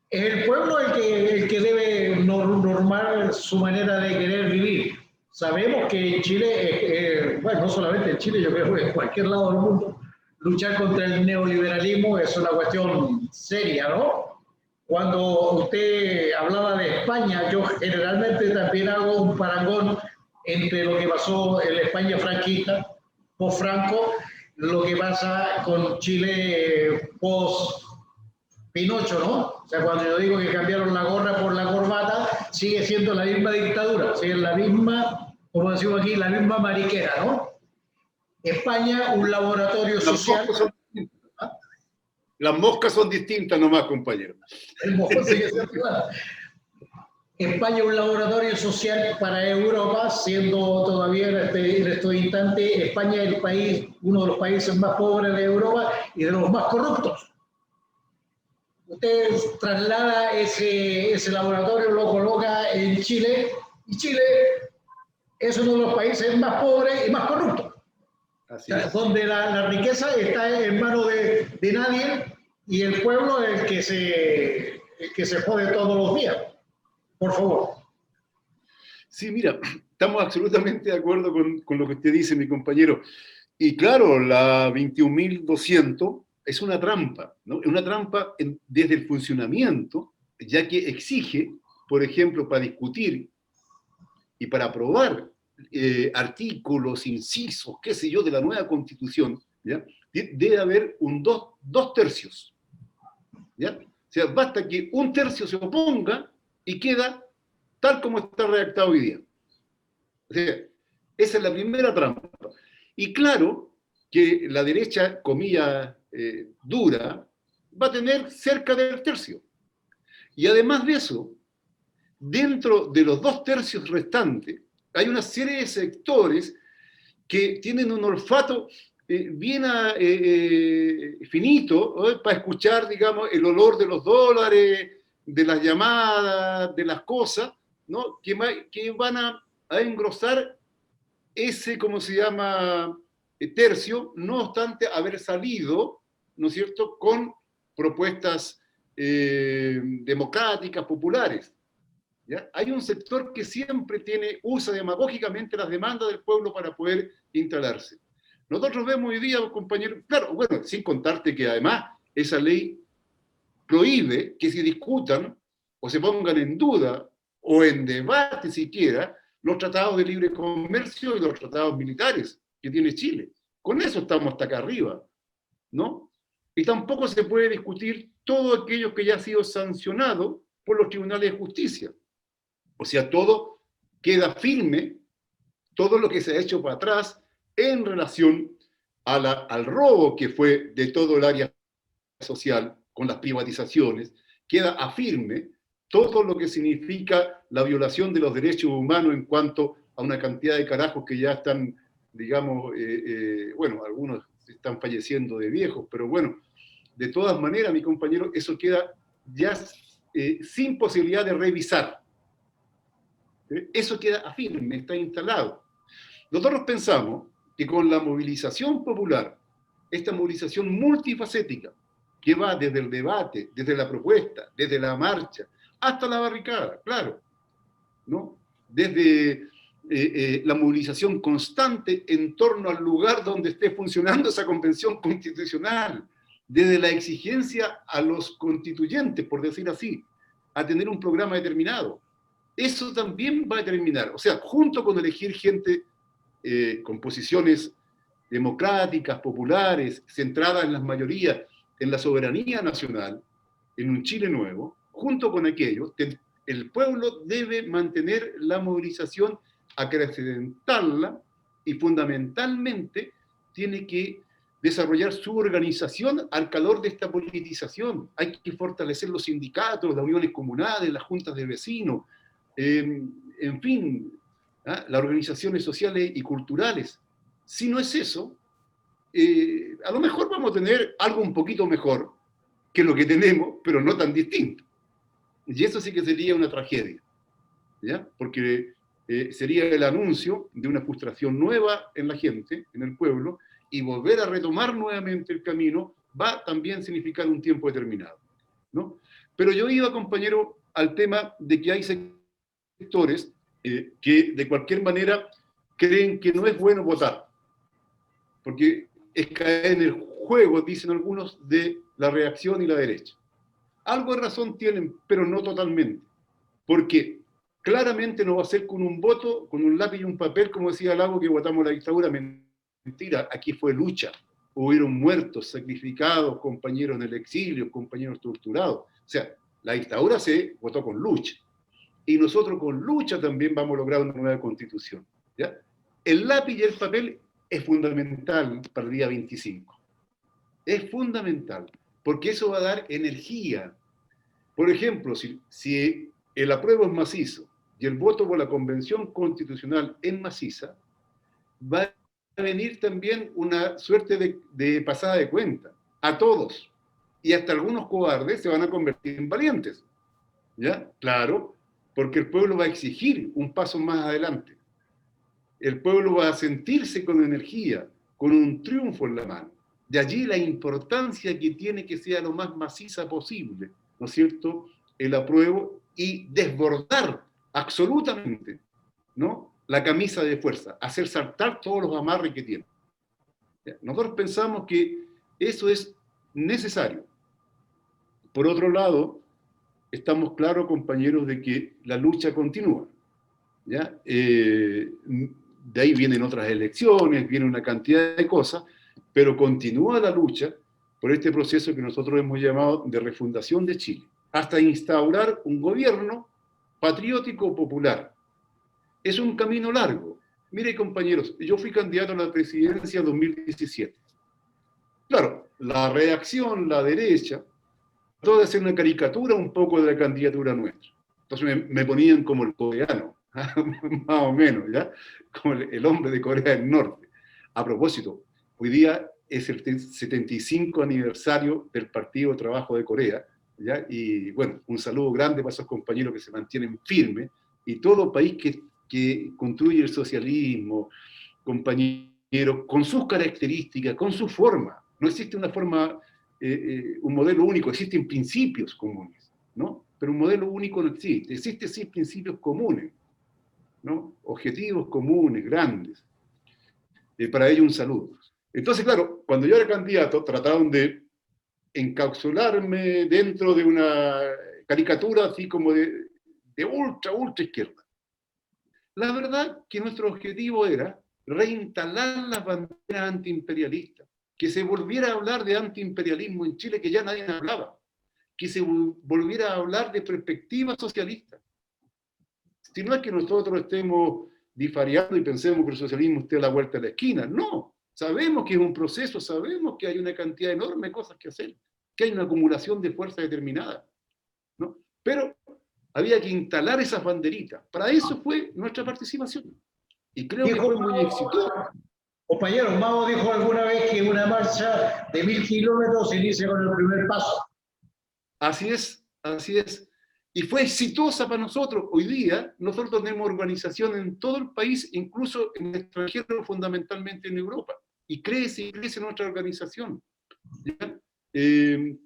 es el pueblo el que debe normar su manera de querer vivir. Sabemos que en Chile, bueno, no solamente en Chile, yo creo que en cualquier lado del mundo, luchar contra el neoliberalismo es una cuestión seria, ¿no? Cuando usted hablaba de España, yo generalmente también hago un parangón entre lo que pasó en la España franquista, post-Franco, lo que pasa con Chile post-Pinocho, ¿no? O sea, cuando yo digo que cambiaron la gorra por la corbata, sigue siendo la misma dictadura, sigue la misma, como decimos aquí, la misma mariquera, ¿no? España, un laboratorio social. Las moscas son distintas nomás, compañero. El mojo sigue siendo igual. España, un laboratorio social para Europa, siendo todavía en este instante España el país, uno de los países más pobres de Europa y de los más corruptos. Usted traslada ese laboratorio, lo coloca en Chile, y Chile es uno de los países más pobres y más corruptos. Así es. Donde la riqueza está en manos de nadie y el pueblo es el que se jode todos los días. Por favor. Sí, mira, estamos absolutamente de acuerdo con lo que usted dice, mi compañero. Y claro, la 21.200 es una trampa, ¿no? Es una trampa desde el funcionamiento, ya que exige, por ejemplo, para discutir y para aprobar artículos, incisos, qué sé yo, de la nueva Constitución, ¿ya? Debe haber un dos tercios, ¿ya? O sea, basta que un tercio se oponga y queda tal como está redactado hoy día. O sea, esa es la primera trampa. Y claro que la derecha, comillas, dura, va a tener cerca del tercio. Y además de eso, dentro de los 2 tercios restantes, hay una serie de sectores que tienen un olfato bien finito, ¿no? Para escuchar, digamos, el olor de los dólares, de las llamadas, de las cosas, ¿no? Que van a engrosar ese, ¿cómo se llama?, tercio, no obstante haber salido, ¿no es cierto?, con propuestas democráticas, populares. ¿Ya? Hay un sector que siempre usa demagógicamente las demandas del pueblo para poder instalarse. Nosotros vemos hoy día, compañeros, claro, bueno, sin contarte que además esa ley prohíbe que se discutan o se pongan en duda o en debate siquiera los tratados de libre comercio y los tratados militares que tiene Chile. Con eso estamos hasta acá arriba, ¿no? Y tampoco se puede discutir todo aquello que ya ha sido sancionado por los tribunales de justicia. O sea, todo queda firme todo lo que se ha hecho para atrás en relación al robo que fue de todo el área social con las privatizaciones, queda a firme todo lo que significa la violación de los derechos humanos en cuanto a una cantidad de carajos que ya están, digamos, bueno, algunos están falleciendo de viejos, pero bueno, de todas maneras, mi compañero, eso queda ya sin posibilidad de revisar. Eso queda a firme, está instalado. Nosotros pensamos que con la movilización popular, esta movilización multifacética, que va desde el debate, desde la propuesta, desde la marcha, hasta la barricada, claro, ¿no? Desde la movilización constante en torno al lugar donde esté funcionando esa convención constitucional, desde la exigencia a los constituyentes, por decir así, a tener un programa determinado. Eso también va a determinar, o sea, junto con elegir gente con posiciones democráticas, populares, centradas en las mayorías, en la soberanía nacional, en un Chile nuevo, junto con aquello, el pueblo debe mantener la movilización, acrecentarla y fundamentalmente tiene que desarrollar su organización al calor de esta politización. Hay que fortalecer los sindicatos, las uniones comunales, las juntas de vecinos, en fin, las organizaciones sociales y culturales. Si no es eso, a lo mejor vamos a tener algo un poquito mejor que lo que tenemos, pero no tan distinto. Y eso sí que sería una tragedia, ¿ya? Porque sería el anuncio de una frustración nueva en la gente, en el pueblo, y volver a retomar nuevamente el camino va también a significar un tiempo determinado, ¿no? Pero yo iba, compañero, al tema de que hay sectores que de cualquier manera creen que no es bueno votar, porque es caer en el juego, dicen algunos, de la reacción y la derecha. Algo de razón tienen, pero no totalmente, porque claramente no va a ser con un voto, con un lápiz y un papel, como decía Lago, que votamos la dictadura. Mentira, aquí fue lucha, hubieron muertos, sacrificados, compañeros en el exilio, compañeros torturados. O sea, la dictadura se votó con lucha, y nosotros con lucha también vamos a lograr una nueva constitución, ¿ya? El lápiz y el papel es fundamental para el día 25. Es fundamental, porque eso va a dar energía. Por ejemplo, si el apruebo es macizo y el voto por la convención constitucional es maciza, va a venir también una suerte de pasada de cuenta a todos. Y hasta algunos cobardes se van a convertir en valientes. ¿Ya? Claro, porque el pueblo va a exigir un paso más adelante. El pueblo va a sentirse con energía, con un triunfo en la mano. De allí la importancia que tiene que sea lo más maciza posible, ¿no es cierto?, el apruebo y desbordar absolutamente, ¿no?, la camisa de fuerza, hacer saltar todos los amarres que tiene. Nosotros pensamos que eso es necesario. Por otro lado, estamos claros, compañeros, de que la lucha continúa, ¿ya? De ahí vienen otras elecciones, viene una cantidad de cosas, pero continúa la lucha por este proceso que nosotros hemos llamado de refundación de Chile, hasta instaurar un gobierno patriótico popular. Es un camino largo. Mire, compañeros, yo fui candidato a la presidencia en 2017. Claro, la reacción, la derecha, trató de hacer una caricatura un poco de la candidatura nuestra. Entonces me ponían como el coreano, más o menos, ¿ya? Como el hombre de Corea del Norte. A propósito, hoy día es el 75 aniversario del Partido de Trabajo de Corea, ¿ya? Y bueno, un saludo grande para esos compañeros que se mantienen firmes, y todo país que construye el socialismo, compañeros, con sus características, con su forma. No existe una forma, un modelo único, existen principios comunes, ¿no? Pero un modelo único no existe. Existen sí principios comunes, ¿no? Objetivos comunes, grandes. Para ello un saludo. Entonces, claro, cuando yo era candidato, trataron de encapsularme dentro de una caricatura así como de ultra izquierda. La verdad que nuestro objetivo era reinstalar las banderas antiimperialistas, que se volviera a hablar de antiimperialismo en Chile, que ya nadie hablaba, que se volviera a hablar de perspectiva socialista. Si no es que nosotros estemos disfariando y pensemos que el socialismo esté a la vuelta de la esquina. No, sabemos que es un proceso, sabemos que hay una cantidad enorme de cosas que hacer, que hay una acumulación de fuerza determinada, ¿no? Pero había que instalar esas banderitas. Para eso fue nuestra participación. Y creo que fue muy exitosa. Compañero, Mao dijo alguna vez que una marcha de 1000 kilómetros se inicia con el primer paso. Así es, así es. Y fue exitosa para nosotros. Hoy día, nosotros tenemos organización en todo el país, incluso en el extranjero, fundamentalmente en Europa. Y crece nuestra organización.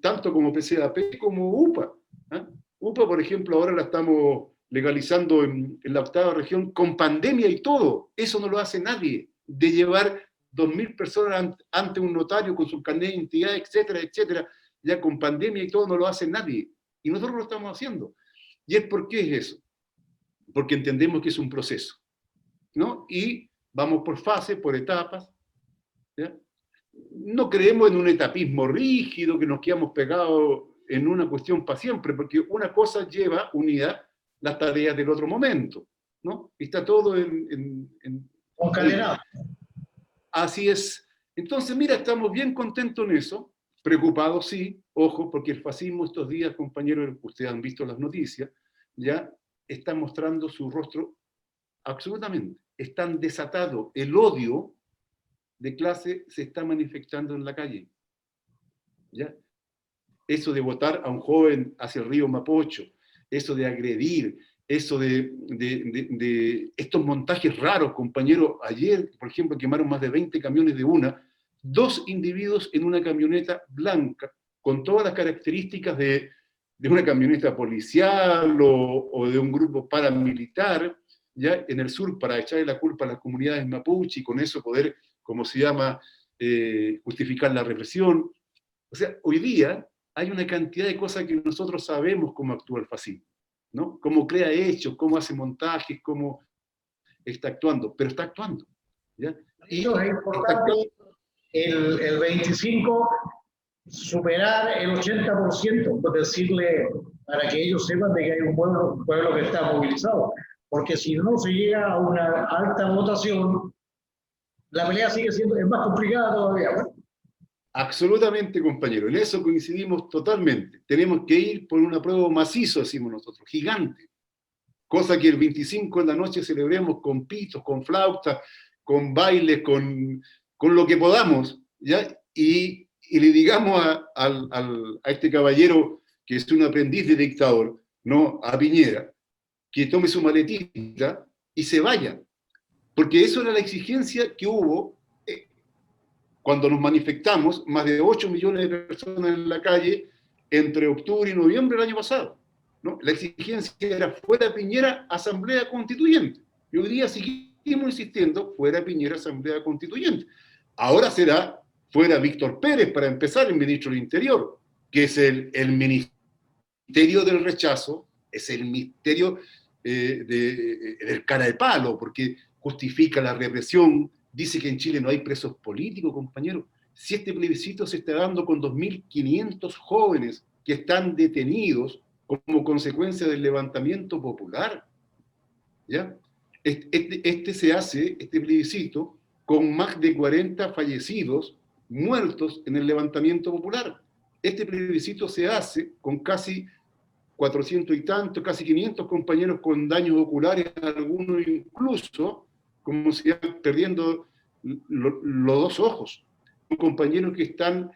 Tanto como PCAP como UPA. ¿eh? UPA, por ejemplo, ahora la estamos legalizando en la 8ª región con pandemia y todo. Eso no lo hace nadie. De llevar 2000 personas ante un notario con su carnet de identidad, etcétera, etcétera, ya con pandemia y todo no lo hace nadie. Y nosotros lo estamos haciendo. ¿Y es por qué es eso? Porque entendemos que es un proceso, ¿no? Y vamos por fases, por etapas, ¿ya? No creemos en un etapismo rígido, que nos quedamos pegados en una cuestión para siempre, porque una cosa lleva unida las tareas del otro momento, ¿no? Está todo Concatenado. Así es. Entonces, mira, estamos bien contentos en eso, preocupados, sí, ojo, porque el fascismo estos días, compañeros, ustedes han visto las noticias, ya está mostrando su rostro absolutamente. Están desatados. El odio de clase se está manifestando en la calle. ¿Ya? Eso de votar a un joven hacia el río Mapocho, eso de agredir, eso de estos montajes raros, compañeros. Ayer, por ejemplo, quemaron más de 20 camiones de una, 2 individuos en una camioneta blanca, con todas las características de una camioneta policial o de un grupo paramilitar, ya en el sur, para echarle la culpa a las comunidades mapuche y con eso poder, como se llama, justificar la represión. O sea, hoy día hay una cantidad de cosas que nosotros sabemos cómo actúa el fascismo, ¿no? Cómo crea hechos, cómo hace montajes, cómo está actuando, pero está actuando, ¿ya? Y eso es importante, el 25, superar el 80%, pues decirle, para que ellos sepan de que hay un pueblo que está movilizado. Porque si no se llega a una alta votación, la pelea sigue siendo, es más complicada todavía, ¿no? Absolutamente, compañero. En eso coincidimos totalmente. Tenemos que ir por una prueba macizo, decimos nosotros, gigante. Cosa que el 25 en la noche celebremos con pitos, con flautas, con bailes, con lo que podamos, ¿ya? Y le digamos a este caballero que es un aprendiz de dictador, ¿no? A Piñera, que tome su maletita y se vaya. Porque eso era la exigencia que hubo cuando nos manifestamos, más de 8 millones de personas en la calle entre octubre y noviembre del año pasado, ¿no? La exigencia era fuera Piñera, Asamblea Constituyente. Y hoy día seguimos insistiendo, fuera Piñera, Asamblea Constituyente. Ahora será fuera Víctor Pérez, para empezar, el ministro del Interior, que es el ministerio del rechazo, es el ministerio del cara de palo, porque justifica la represión, dice que en Chile no hay presos políticos, compañeros. Si este plebiscito se está dando con 2.500 jóvenes que están detenidos como consecuencia del levantamiento popular, ¿ya? Se hace, este plebiscito, con más de 40 fallecidos, muertos en el levantamiento popular. Este plebiscito se hace con casi 400 y tantos, casi 500 compañeros con daños oculares, algunos incluso, como si perdiendo los 2 ojos. Compañeros que están,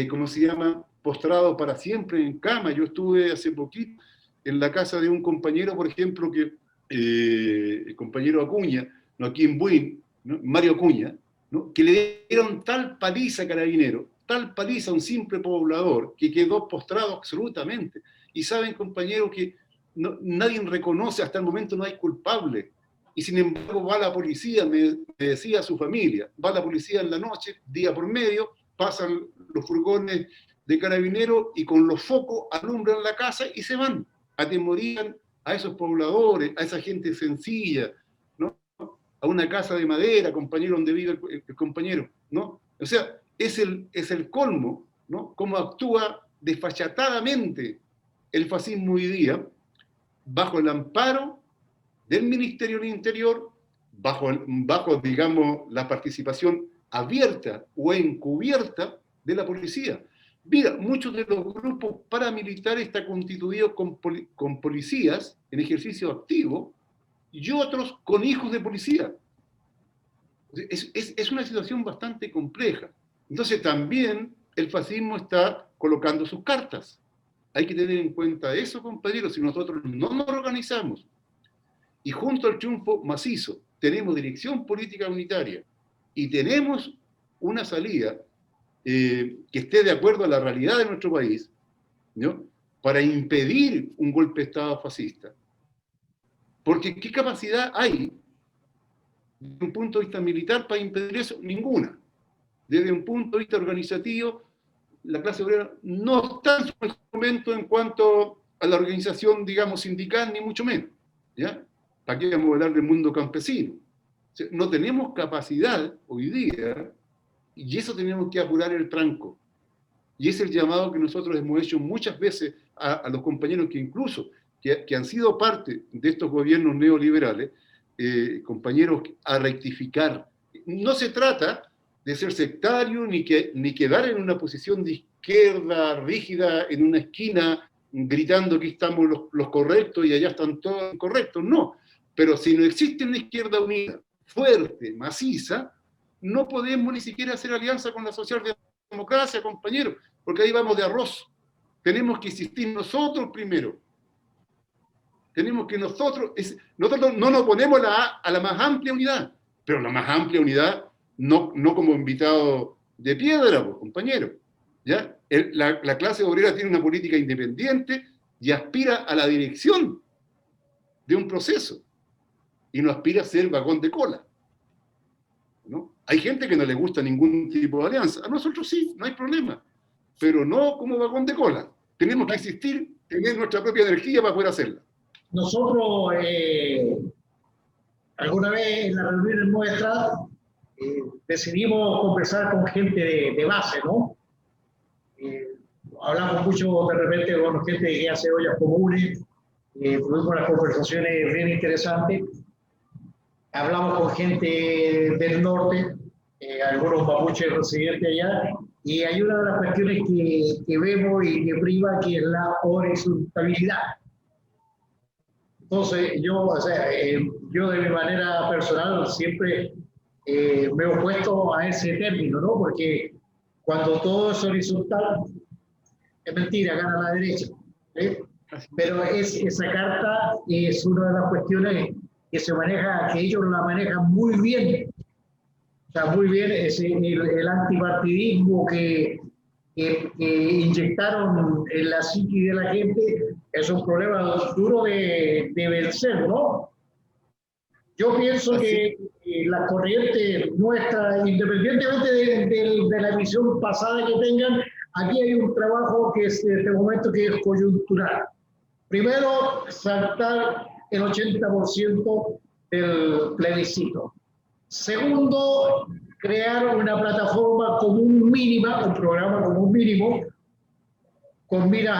¿cómo se llama?, postrados para siempre en cama. Yo estuve hace poquito en la casa de un compañero, por ejemplo, que el compañero Acuña, ¿no? Aquí en Buin, ¿no? Mario Acuña, ¿no? Que le dieron tal paliza a Carabinero, tal paliza a un simple poblador, que quedó postrado absolutamente. Y saben, compañeros, que nadie reconoce, hasta el momento no hay culpable. Y sin embargo va la policía, me decía su familia, va la policía en la noche, día por medio, pasan los furgones de Carabineros y con los focos alumbran la casa y se van, atemorizan a esos pobladores, a esa gente sencilla, ¿no? A una casa de madera, compañero, donde vive el compañero, ¿no? O sea, es el colmo, ¿no? Cómo actúa desfachatadamente el fascismo hoy día, bajo el amparo del Ministerio del Interior, bajo, digamos, la participación abierta o encubierta de la policía. Mira, muchos de los grupos paramilitares están constituidos con policías en ejercicio activo y otros con hijos de policía. Es una situación bastante compleja. Entonces también el fascismo está colocando sus cartas. Hay que tener en cuenta eso, compañeros, si nosotros no nos organizamos y junto al triunfo macizo tenemos dirección política unitaria y tenemos una salida que esté de acuerdo a la realidad de nuestro país, ¿no?, para impedir un golpe de Estado fascista. Porque ¿qué capacidad hay desde un punto de vista militar para impedir eso? Ninguna. Desde un punto de vista organizativo, la clase obrera no está en su mejor momento en cuanto a la organización, digamos, sindical, ni mucho menos, ¿ya? ¿Para qué vamos a hablar del mundo campesino? O sea, no tenemos capacidad hoy día, y eso tenemos que apurar el tranco. Y es el llamado que nosotros hemos hecho muchas veces a los compañeros que incluso, que han sido parte de estos gobiernos neoliberales, compañeros, a rectificar. No se trata de ser sectario ni quedar en una posición de izquierda rígida en una esquina gritando que estamos los correctos y allá están todos incorrectos, no. Pero si no existe una izquierda unida, fuerte, maciza, no podemos ni siquiera hacer alianza con la socialdemocracia, compañeros, porque ahí vamos de arroz. Tenemos que existir nosotros primero. Tenemos que nosotros no nos oponemos a la más amplia unidad, pero la más amplia unidad no como invitado de piedra, pues, compañero. ¿Ya? La clase obrera tiene una política independiente y aspira a la dirección de un proceso y no aspira a ser vagón de cola, ¿no? Hay gente que no le gusta ningún tipo de alianza. A nosotros sí, no hay problema, pero no como vagón de cola. Tenemos que existir, tener nuestra propia energía para poder hacerla. Nosotros, alguna vez en las reuniones nuestras, decidimos conversar con gente de base, ¿no? Hablamos mucho de repente con gente que hace ollas comunes, tuvimos unas conversaciones bien interesantes. Hablamos con gente del norte, algunos mapuches residentes allá, y hay una de las cuestiones que vemos y que priva, que es la horizontalidad. Entonces, yo de mi manera personal siempre me he opuesto a ese término, ¿no? Porque cuando todo es horizontal, es mentira, gana la derecha, ¿sí? Pero esa carta es una de las cuestiones que se maneja, que ellos la manejan muy bien. O sea, muy bien el antipartidismo que inyectaron en la psique de la gente es un problema duro de vencer, ¿no? Yo pienso que la corriente nuestra, independientemente de la visión pasada que tengan, aquí hay un trabajo que es en este momento que es coyuntural. Primero, saltar el 80% del plebiscito. Segundo, crear una plataforma común mínima, un programa común mínimo, con miras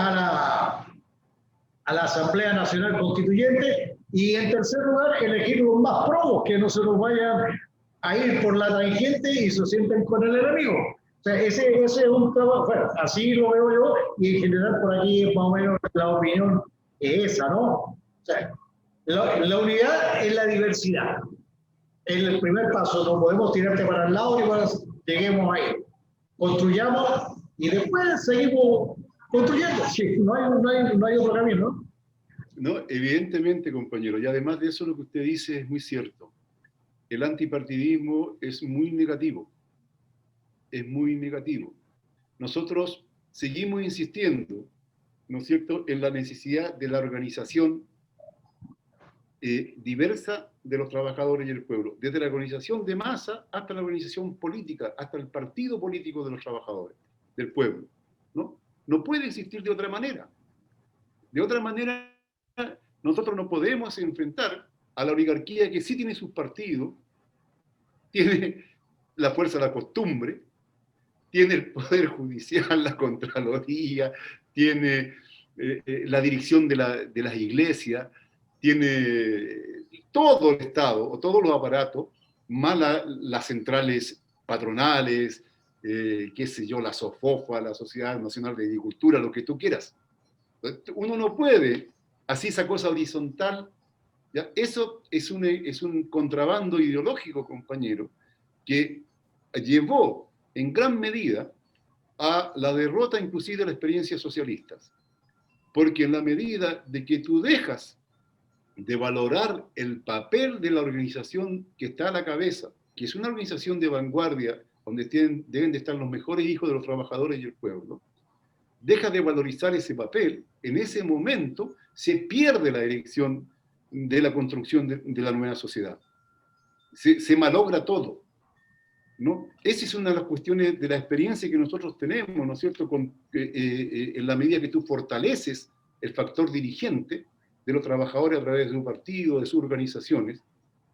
a la Asamblea Nacional Constituyente. Y en tercer lugar, elegir los más probos, que no se nos vayan a ir por la tangente y se sienten con el enemigo. O sea, ese es un trabajo, bueno, así lo veo yo, y en general por aquí más o menos la opinión es esa, ¿no? O sea, la unidad es la diversidad. Es el primer paso, no podemos tirarte para el lado y bueno, lleguemos ahí. Construyamos y después seguimos construyendo. Sí, no hay otro camino, ¿no? No, evidentemente, compañero, y además de eso lo que usted dice es muy cierto. El antipartidismo es muy negativo. Es muy negativo. Nosotros seguimos insistiendo, ¿no es cierto?, en la necesidad de la organización diversa de los trabajadores y el pueblo, desde la organización de masa hasta la organización política, hasta el partido político de los trabajadores, del pueblo, ¿no? No puede existir de otra manera. De otra manera, nosotros no podemos enfrentar a la oligarquía que sí tiene sus partidos, tiene la fuerza de la costumbre, tiene el Poder Judicial, la Contraloría, tiene la dirección de las iglesias, tiene todo el Estado o todos los aparatos, más las centrales patronales, qué sé yo, la SOFOFA, la Sociedad Nacional de Agricultura, lo que tú quieras. Uno no puede, así esa cosa horizontal, ¿ya? Eso es un contrabando ideológico, compañero, que llevó en gran medida a la derrota inclusive de las experiencias socialistas. Porque en la medida de que tú dejas de valorar el papel de la organización que está a la cabeza, que es una organización de vanguardia, donde deben de estar los mejores hijos de los trabajadores y el pueblo, deja de valorizar ese papel, en ese momento se pierde la dirección de la construcción de la nueva sociedad. Se malogra todo, ¿no? Esa es una de las cuestiones de la experiencia que nosotros tenemos, ¿no es cierto? En la medida que tú fortaleces el factor dirigente de los trabajadores a través de su partido, de sus organizaciones,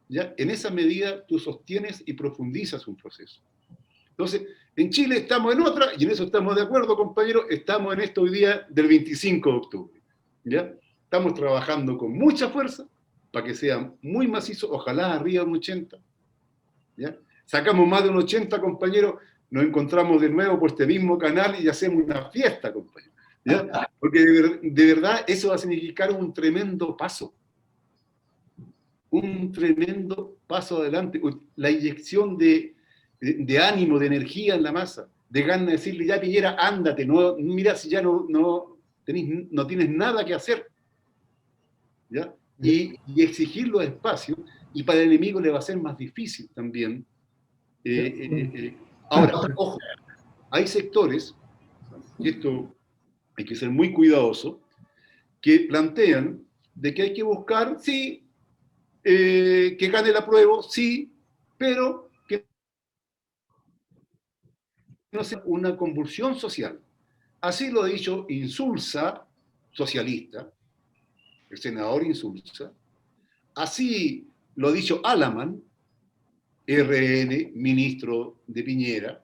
¿ya? En esa medida tú sostienes y profundizas un proceso. Entonces, en Chile estamos en otra, y en eso estamos de acuerdo, compañeros, estamos en esto hoy día del 25 de octubre, ¿ya? Estamos trabajando con mucha fuerza para que sea muy macizo, ojalá arriba de un 80, ¿ya? Sacamos más de un 80, compañeros, nos encontramos de nuevo por este mismo canal y hacemos una fiesta, compañeros, ¿ya? Porque de verdad eso va a significar un tremendo paso adelante, la inyección de ánimo, de energía en la masa, de ganas de decirle, ya Piñera, ándate, no, mira si ya no tienes nada que hacer, ¿ya? Y exigir los espacios, y para el enemigo le va a ser más difícil también. Ahora, ojo, hay sectores, y esto hay que ser muy cuidadoso, que plantean de que hay que buscar, sí, que gane el apruebo, sí, pero que no sea una convulsión social. Así lo ha dicho Insulza, socialista, el senador Insulza. Así lo ha dicho Alaman, RN, ministro de Piñera,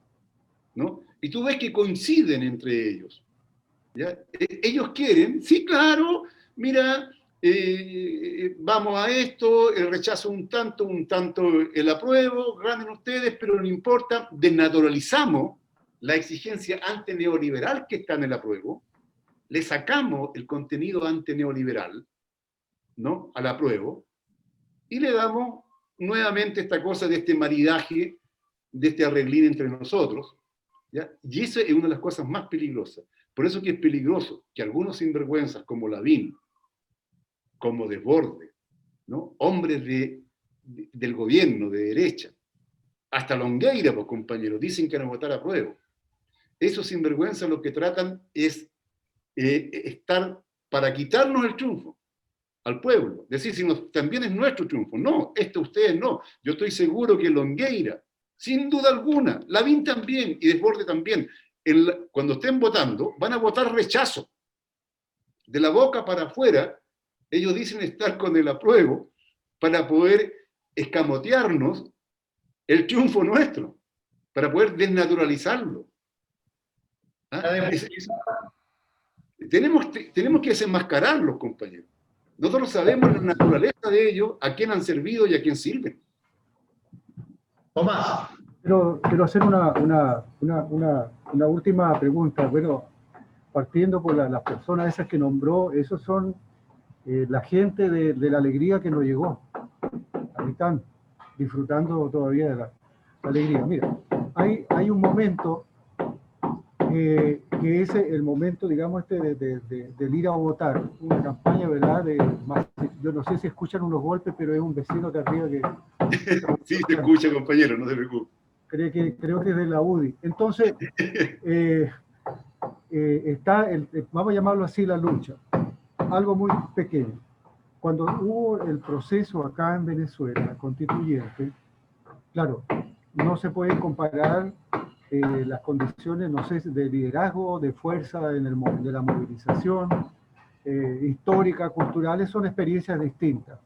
¿no? Y tú ves que coinciden entre ellos, ¿ya? Ellos quieren, sí, claro, mira, vamos a esto, el rechazo un tanto el apruebo, ganen ustedes, pero no importa, desnaturalizamos la exigencia antineoliberal que está en el apruebo, le sacamos el contenido antineoliberal, ¿no?, al apruebo, y le damos nuevamente esta cosa de este maridaje, de este arreglín entre nosotros, ¿ya? Y eso es una de las cosas más peligrosas. Por eso que es peligroso que algunos sinvergüenzas como Lavín, como Desbordes, ¿no?, hombres del gobierno, de derecha, hasta Longueira, pues, compañeros, dicen que van a votar a prueba. Esos sinvergüenzas lo que tratan es estar para quitarnos el triunfo al pueblo. Decir, si también es nuestro triunfo. No, esto ustedes no. Yo estoy seguro que Longueira, sin duda alguna, Lavín también y Desbordes también, cuando estén votando, van a votar rechazo. De la boca para afuera, ellos dicen estar con el apruebo para poder escamotearnos el triunfo nuestro, para poder desnaturalizarlo. ¿Ah? Tenemos que desenmascararlos, compañeros. Nosotros sabemos la naturaleza de ellos, a quién han servido y a quién sirven. Tomás. Quiero hacer una última pregunta. Bueno, partiendo por las personas esas que nombró, esos son la gente de la alegría que nos llegó. Ahí están, disfrutando todavía de la alegría. Mira, hay un momento que es el momento, digamos, del ir a votar. Una campaña, ¿verdad? Yo no sé si escuchan unos golpes, pero es un vecino de arriba que... Sí, te escucha, compañero, no se preocupe. Creo que es de la UDI. Entonces, vamos a llamarlo así, la lucha. Algo muy pequeño. Cuando hubo el proceso acá en Venezuela, constituyente, claro, no se pueden comparar las condiciones, no sé, de liderazgo, de fuerza de la movilización, histórica, culturales, son experiencias distintas.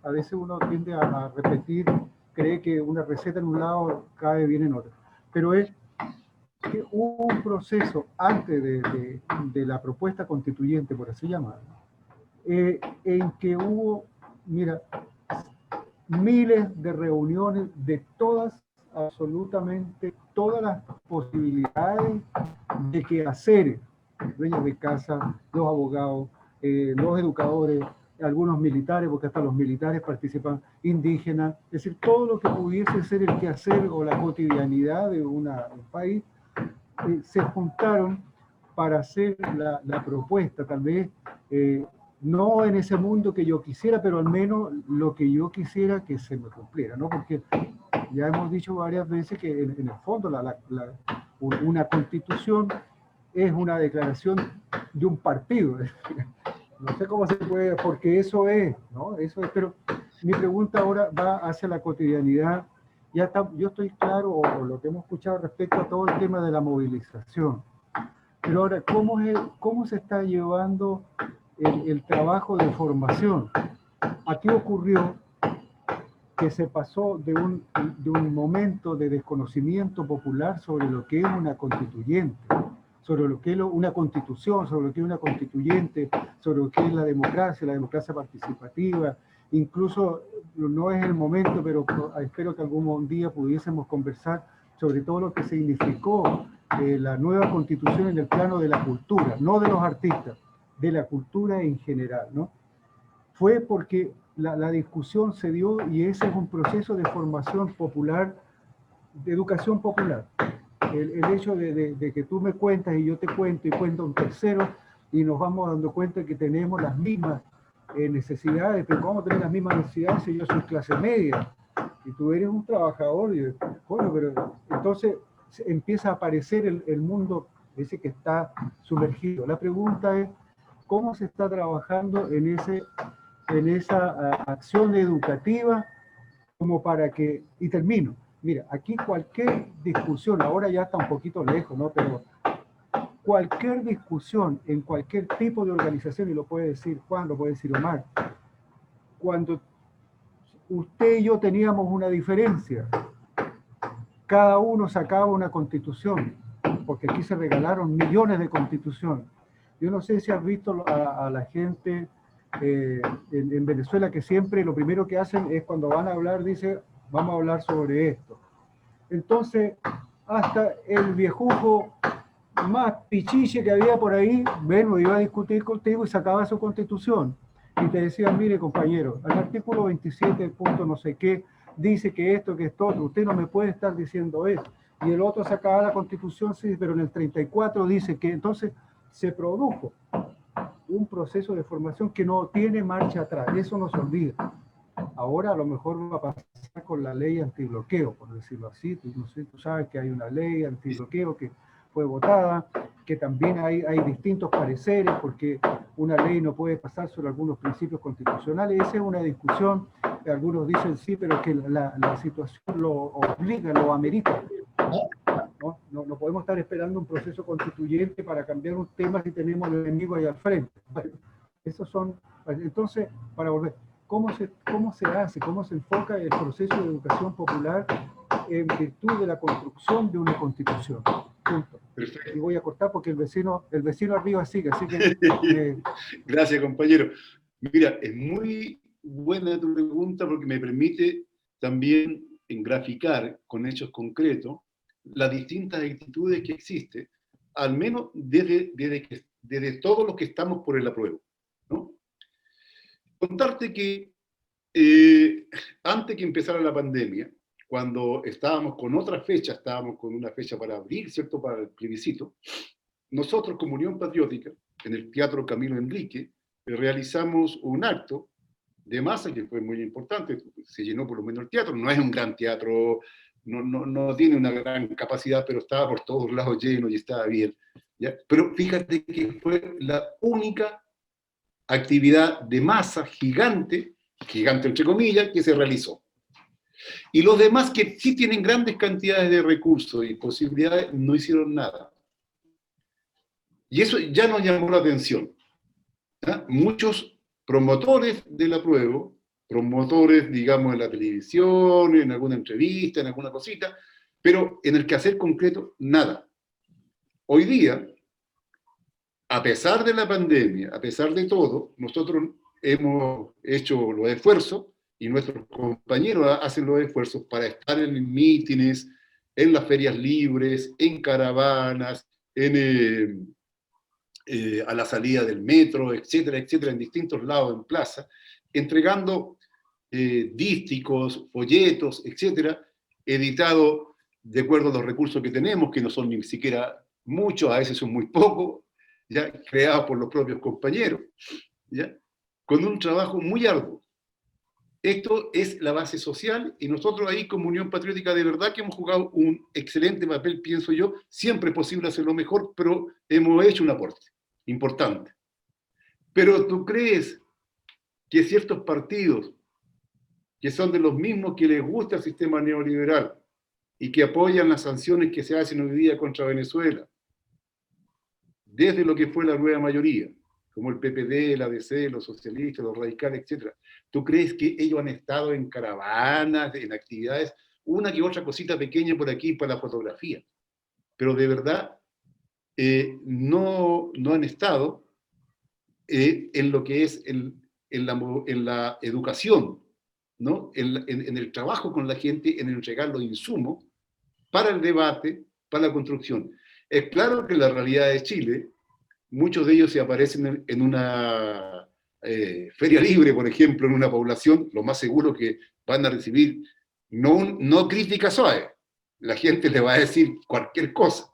A veces uno tiende a repetir, cree que una receta en un lado cae bien en otro. Pero es que hubo un proceso antes de la propuesta constituyente, por así llamarlo, en que hubo mira, miles de reuniones de todas, absolutamente todas las posibilidades de quehaceres, dueños de casa, los abogados, los educadores, algunos militares, porque hasta los militares participan, indígenas, es decir, todo lo que pudiese ser el quehacer o la cotidianidad de un país, se juntaron para hacer la propuesta, tal vez no en ese mundo que yo quisiera, pero al menos lo que yo quisiera que se me cumpliera, ¿no? Porque ya hemos dicho varias veces que en el fondo una constitución es una declaración de un partido. No sé cómo se puede, porque eso es, ¿no? Eso es, pero mi pregunta ahora va hacia la cotidianidad. Ya está, yo estoy claro, o lo que hemos escuchado respecto a todo el tema de la movilización. Pero ahora, ¿cómo se está llevando el trabajo de formación? Aquí ocurrió que se pasó de un momento de desconocimiento popular sobre lo que es una constituyente, sobre lo que es una constitución, sobre lo que es una constituyente, sobre lo que es la democracia participativa. Incluso no es el momento, pero espero que algún día pudiésemos conversar sobre todo lo que significó la nueva constitución en el plano de la cultura, no de los artistas, de la cultura en general, ¿no? Fue porque la discusión se dio y ese es un proceso de formación popular, de educación popular. El hecho de que tú me cuentas y yo te cuento y cuento un tercero y nos vamos dando cuenta que tenemos las mismas necesidades, pero ¿cómo tener las mismas necesidades si yo soy clase media? Y tú eres un trabajador, y, bueno, pero entonces empieza a aparecer el mundo ese que está sumergido. La pregunta es, ¿cómo se está trabajando en esa acción educativa como para que, y termino, mira, aquí cualquier discusión, ahora ya está un poquito lejos, ¿no? Pero cualquier discusión en cualquier tipo de organización, y lo puede decir Juan, lo puede decir Omar, cuando usted y yo teníamos una diferencia, cada uno sacaba una constitución, porque aquí se regalaron millones de constituciones. Yo no sé si has visto a la gente en Venezuela que siempre lo primero que hacen es cuando van a hablar, dice, vamos a hablar sobre esto. Entonces, hasta el viejujo más pichiche que había por ahí, bueno, iba a discutir contigo y sacaba su constitución. Y te decía, mire compañero, el artículo 27, punto no sé qué, dice que esto, que esto otro, usted no me puede estar diciendo eso. Y el otro sacaba la constitución, sí, pero en el 34 dice que entonces se produjo un proceso de formación que no tiene marcha atrás, eso no se olvida. Ahora a lo mejor va a pasar con la ley antibloqueo, por decirlo así. No sé, tú sabes que hay una ley antibloqueo que fue votada, que también hay distintos pareceres, porque una ley no puede pasar sobre algunos principios constitucionales. Esa es una discusión, algunos dicen sí, pero que la situación lo obliga, lo amerita. No podemos estar esperando un proceso constituyente para cambiar un tema si tenemos el enemigo ahí al frente. Esos son, entonces, para volver, ¿cómo se hace, cómo se enfoca el proceso de educación popular en virtud de la construcción de una constitución? Punto. Y voy a cortar porque el vecino arriba sigue, así que... Gracias, compañero. Mira, es muy buena tu pregunta porque me permite también graficar con hechos concretos las distintas actitudes que existen, al menos desde todos los que estamos por el apruebo, ¿no? Contarte que antes que empezara la pandemia, cuando estábamos con otra fecha, estábamos con una fecha para abril, ¿cierto?, para el plebiscito, nosotros como Unión Patriótica, en el Teatro Camilo Enrique, realizamos un acto de masa que fue muy importante, se llenó por lo menos el teatro, no es un gran teatro, no tiene una gran capacidad, pero estaba por todos lados lleno y estaba bien, ¿ya? Pero fíjate que fue la única actividad de masa gigante entre comillas, que se realizó. Y los demás que sí tienen grandes cantidades de recursos y posibilidades, no hicieron nada. Y eso ya nos llamó la atención. ¿Ya? Muchos promotores del apruebo, promotores, digamos, en la televisión, en alguna entrevista, en alguna cosita, pero en el quehacer concreto, nada. Hoy día, a pesar de la pandemia, a pesar de todo, nosotros hemos hecho los esfuerzos y nuestros compañeros hacen los esfuerzos para estar en mítines, en las ferias libres, en caravanas, a la salida del metro, etcétera, etcétera, en distintos lados, en plaza, entregando dísticos, folletos, etcétera, editados de acuerdo a los recursos que tenemos, que no son ni siquiera muchos, a veces son muy pocos, ya creados por los propios compañeros, ¿ya? Con un trabajo muy arduo. Esto es la base social, y nosotros ahí como Unión Patriótica de verdad que hemos jugado un excelente papel, pienso yo. Siempre es posible hacerlo mejor, pero hemos hecho un aporte importante. Pero ¿tú crees que ciertos partidos, que son de los mismos que les gusta el sistema neoliberal y que apoyan las sanciones que se hacen hoy día contra Venezuela, desde lo que fue la nueva mayoría, como el PPD, el ADC, los socialistas, los radicales, etc., ¿tú crees que ellos han estado en caravanas, en actividades, una que otra cosita pequeña por aquí para la fotografía? Pero de verdad no han estado en lo que es en la educación, ¿no? En el trabajo con la gente, en entregar los insumos para el debate, para la construcción. Es claro que la realidad de Chile, muchos de ellos se aparecen en una feria libre, por ejemplo, en una población, lo más seguro que van a recibir no críticas suaves. La gente le va a decir cualquier cosa.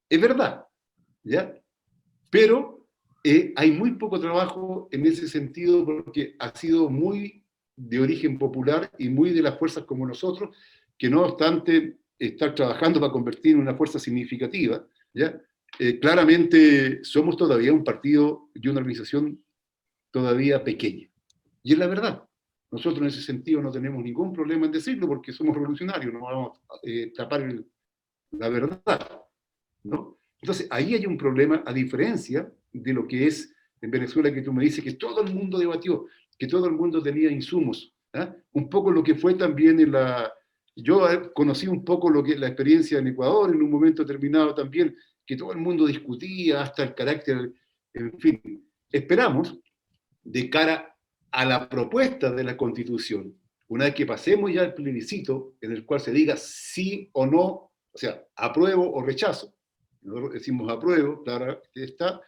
Es verdad, ¿ya? Pero hay muy poco trabajo en ese sentido, porque ha sido muy de origen popular y muy de las fuerzas como nosotros, que no obstante estar trabajando para convertir en una fuerza significativa, ¿ya? Claramente somos todavía un partido y una organización todavía pequeña. Y es la verdad. Nosotros en ese sentido no tenemos ningún problema en decirlo, porque somos revolucionarios, no vamos a tapar la verdad, ¿no? Entonces, ahí hay un problema, a diferencia de lo que es en Venezuela, que tú me dices que todo el mundo debatió, que todo el mundo tenía insumos. Un poco lo que fue también yo conocí un poco lo que la experiencia en Ecuador en un momento determinado también, que todo el mundo discutía hasta el carácter, en fin. Esperamos, de cara a la propuesta de la Constitución, una vez que pasemos ya el plebiscito, en el cual se diga sí o no, o sea, apruebo o rechazo, nosotros decimos apruebo, claro que está,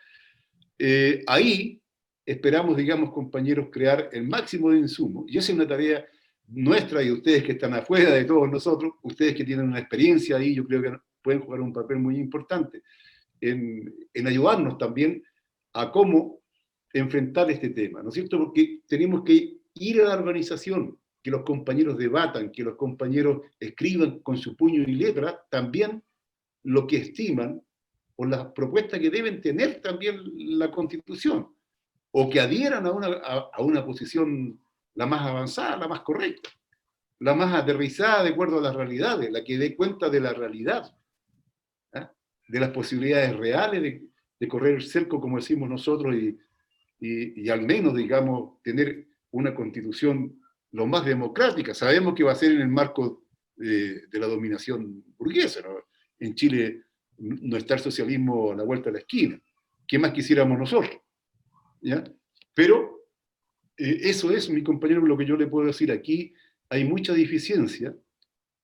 ahí esperamos, digamos, compañeros, crear el máximo de insumos, y esa es una tarea nuestra y ustedes que están afuera de todos nosotros, ustedes que tienen una experiencia ahí, yo creo que pueden jugar un papel muy importante en ayudarnos también a cómo enfrentar este tema, ¿no es cierto? Porque tenemos que ir a la organización, que los compañeros debatan, que los compañeros escriban con su puño y letra también lo que estiman o las propuestas que deben tener también la Constitución, o que adhieran a una posición la más avanzada, la más correcta, la más aterrizada de acuerdo a las realidades, la que dé cuenta de la realidad, de las posibilidades reales de correr el cerco, como decimos nosotros, y al menos, digamos, tener una Constitución lo más democrática. Sabemos que va a ser en el marco de la dominación burguesa, ¿no? En Chile no está el socialismo a la vuelta de la esquina. ¿Qué más quisiéramos nosotros? ¿Ya? Pero eso es, mi compañero, lo que yo le puedo decir. Aquí hay mucha deficiencia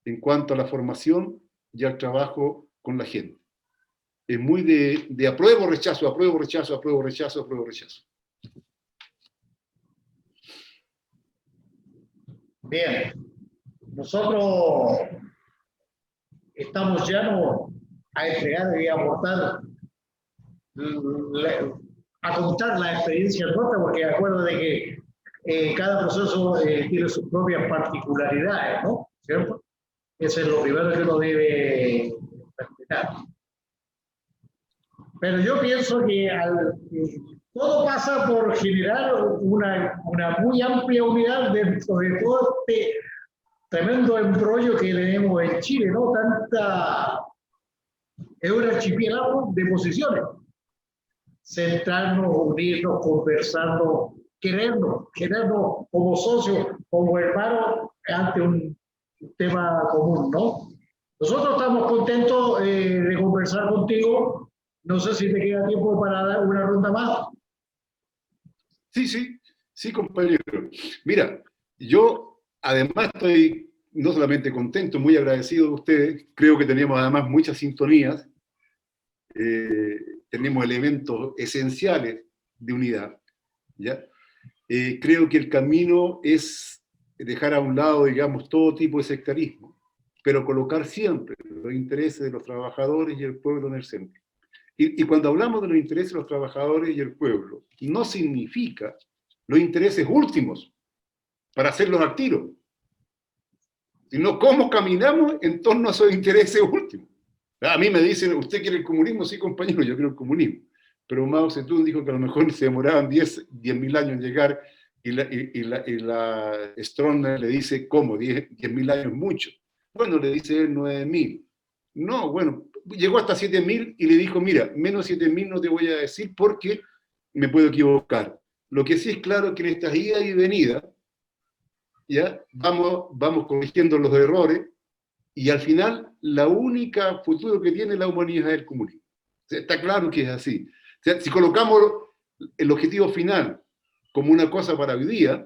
en cuanto a la formación y al trabajo con la gente. Es muy de apruebo, rechazo, apruebo, rechazo, apruebo, rechazo, apruebo, rechazo. Bien, nosotros estamos llanos a entregar y a aportar, a contar la experiencia nuestra, porque de acuerdo de que cada proceso tiene sus propias particularidades, ¿no? ¿Cierto? Eso es lo primero que uno debe respetar. Pero yo pienso que todo pasa por generar una muy amplia unidad dentro de todo este tremendo embrollo que tenemos en Chile, ¿no? Es un archipiélago de posiciones. Centrarnos, unirnos, conversarnos, querernos como socios, como hermanos ante un tema común, ¿no? Nosotros estamos contentos de conversar contigo. No sé si te queda tiempo para dar una ronda más. Sí, Sí, compañero. Mira, yo además estoy no solamente contento, muy agradecido de ustedes. Creo que tenemos además muchas sintonías. Tenemos elementos esenciales de unidad, ¿ya? Creo que el camino es dejar a un lado, digamos, todo tipo de sectarismo, pero colocar siempre los intereses de los trabajadores y el pueblo en el centro. Y cuando hablamos de los intereses de los trabajadores y el pueblo, no significa los intereses últimos para hacerlos al tiro, sino cómo caminamos en torno a esos intereses últimos. A mí me dicen, ¿usted quiere el comunismo? Sí, compañero, yo quiero el comunismo. Pero Mao Zedong dijo que a lo mejor se demoraban 10.000 años en llegar, y la Stroessner le dice, ¿cómo? 10.000 años mucho. Bueno, le dice él 9.000. No, bueno, llegó hasta 7.000 y le dijo, mira, menos 7.000 no te voy a decir porque me puedo equivocar. Lo que sí es claro es que en estas idas y venidas, ¿ya? Vamos corrigiendo los errores, y al final la única futuro que tiene la humanidad es el comunismo. O sea, está claro que es así. O sea, si colocamos el objetivo final como una cosa para hoy día,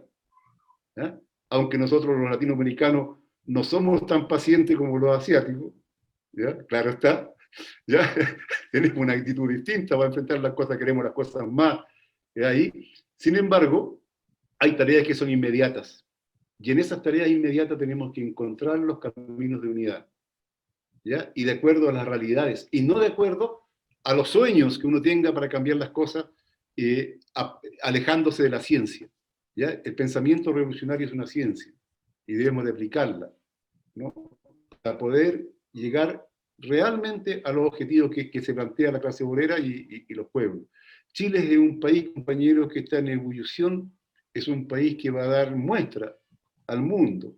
¿ya? Aunque nosotros los latinoamericanos no somos tan pacientes como los asiáticos, ¿ya? Claro está, ¿ya? Tenemos una actitud distinta para enfrentar las cosas, queremos las cosas más ahí. Sin embargo, hay tareas que son inmediatas. Y en esas tareas inmediatas tenemos que encontrar los caminos de unidad, ¿ya? Y de acuerdo a las realidades, y no de acuerdo a los sueños que uno tenga para cambiar las cosas, alejándose de la ciencia, ¿ya? El pensamiento revolucionario es una ciencia, y debemos de aplicarla, ¿no? Para poder llegar realmente a los objetivos que se plantea la clase obrera y los pueblos. Chile es un país, compañeros, que está en ebullición, es un país que va a dar muestra al mundo,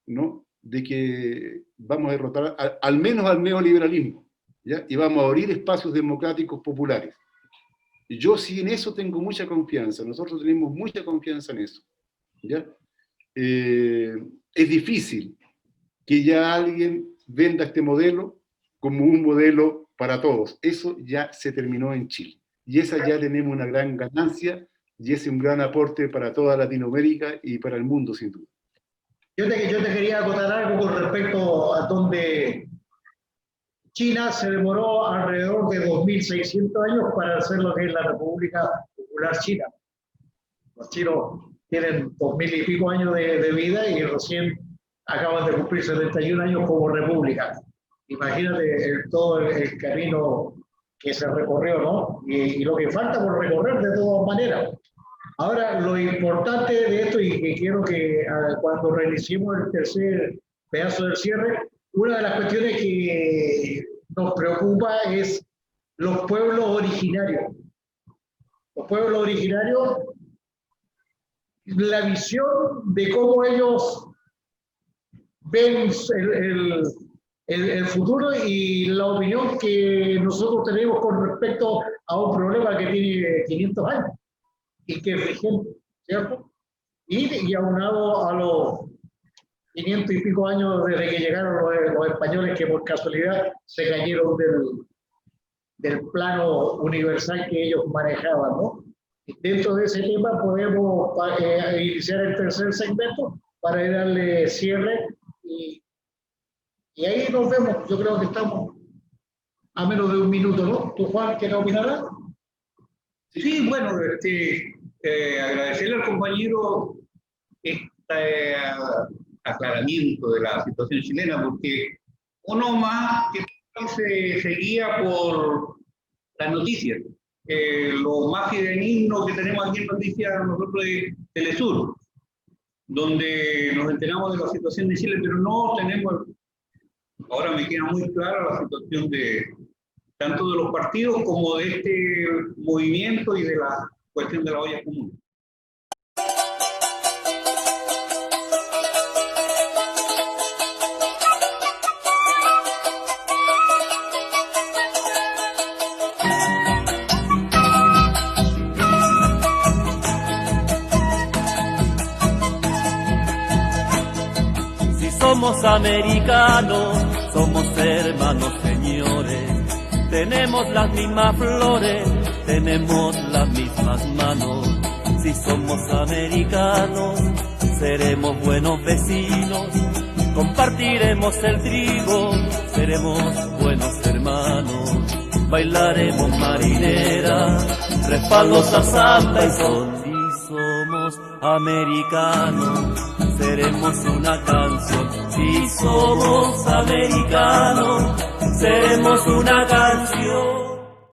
¿no? De que vamos a derrotar al menos al neoliberalismo, ¿ya? Y vamos a abrir espacios democráticos populares. Y yo sí en eso tengo mucha confianza, nosotros tenemos mucha confianza en eso, ¿ya? Es difícil que ya alguien venda este modelo como un modelo para todos. Eso ya se terminó en Chile. Y esa ya tenemos una gran ganancia, y es un gran aporte para toda Latinoamérica y para el mundo, sin duda. Yo te quería acotar algo con respecto a donde China se demoró alrededor de 2.600 años para hacer lo que es la República Popular China. Los chinos tienen 2.000 y pico años de vida y recién acaban de cumplir 71 años como república. Imagínate todo el camino que se recorrió, ¿no? Y lo que falta por recorrer de todas maneras. Ahora, lo importante de esto, y que quiero que cuando realicemos el tercer pedazo del cierre, una de las cuestiones que nos preocupa es los pueblos originarios. Los pueblos originarios, la visión de cómo ellos ven el futuro y la opinión que nosotros tenemos con respecto a un problema que tiene 500 años y que es vigente, ¿cierto? Y aunado a los 500 y pico años desde que llegaron los españoles, que por casualidad se cayeron del plano universal que ellos manejaban, ¿no? Y dentro de ese tema podemos iniciar el tercer segmento para darle cierre y ahí nos vemos. Yo creo que estamos a menos de un minuto, ¿no? ¿Tú, Juan, quieres opinar algo? Sí, bueno, agradecerle al compañero este aclaramiento de la situación chilena, porque uno más que se guía por las noticias. Lo más fidedigno que tenemos aquí en noticias nosotros es Telesur, donde nos enteramos de la situación de Chile, pero no tenemos, ahora me queda muy clara la situación de tanto de los partidos como de este movimiento y de la cuestión de la olla común. Si somos americanos, somos hermanos, señores. Tenemos las mismas flores, tenemos las mismas manos, Si somos americanos, seremos buenos vecinos, compartiremos el trigo, seremos buenos hermanos, bailaremos marinera, respaldos a samba y sol. Si somos americanos, seremos una canción. Si somos americanos, seremos una canción.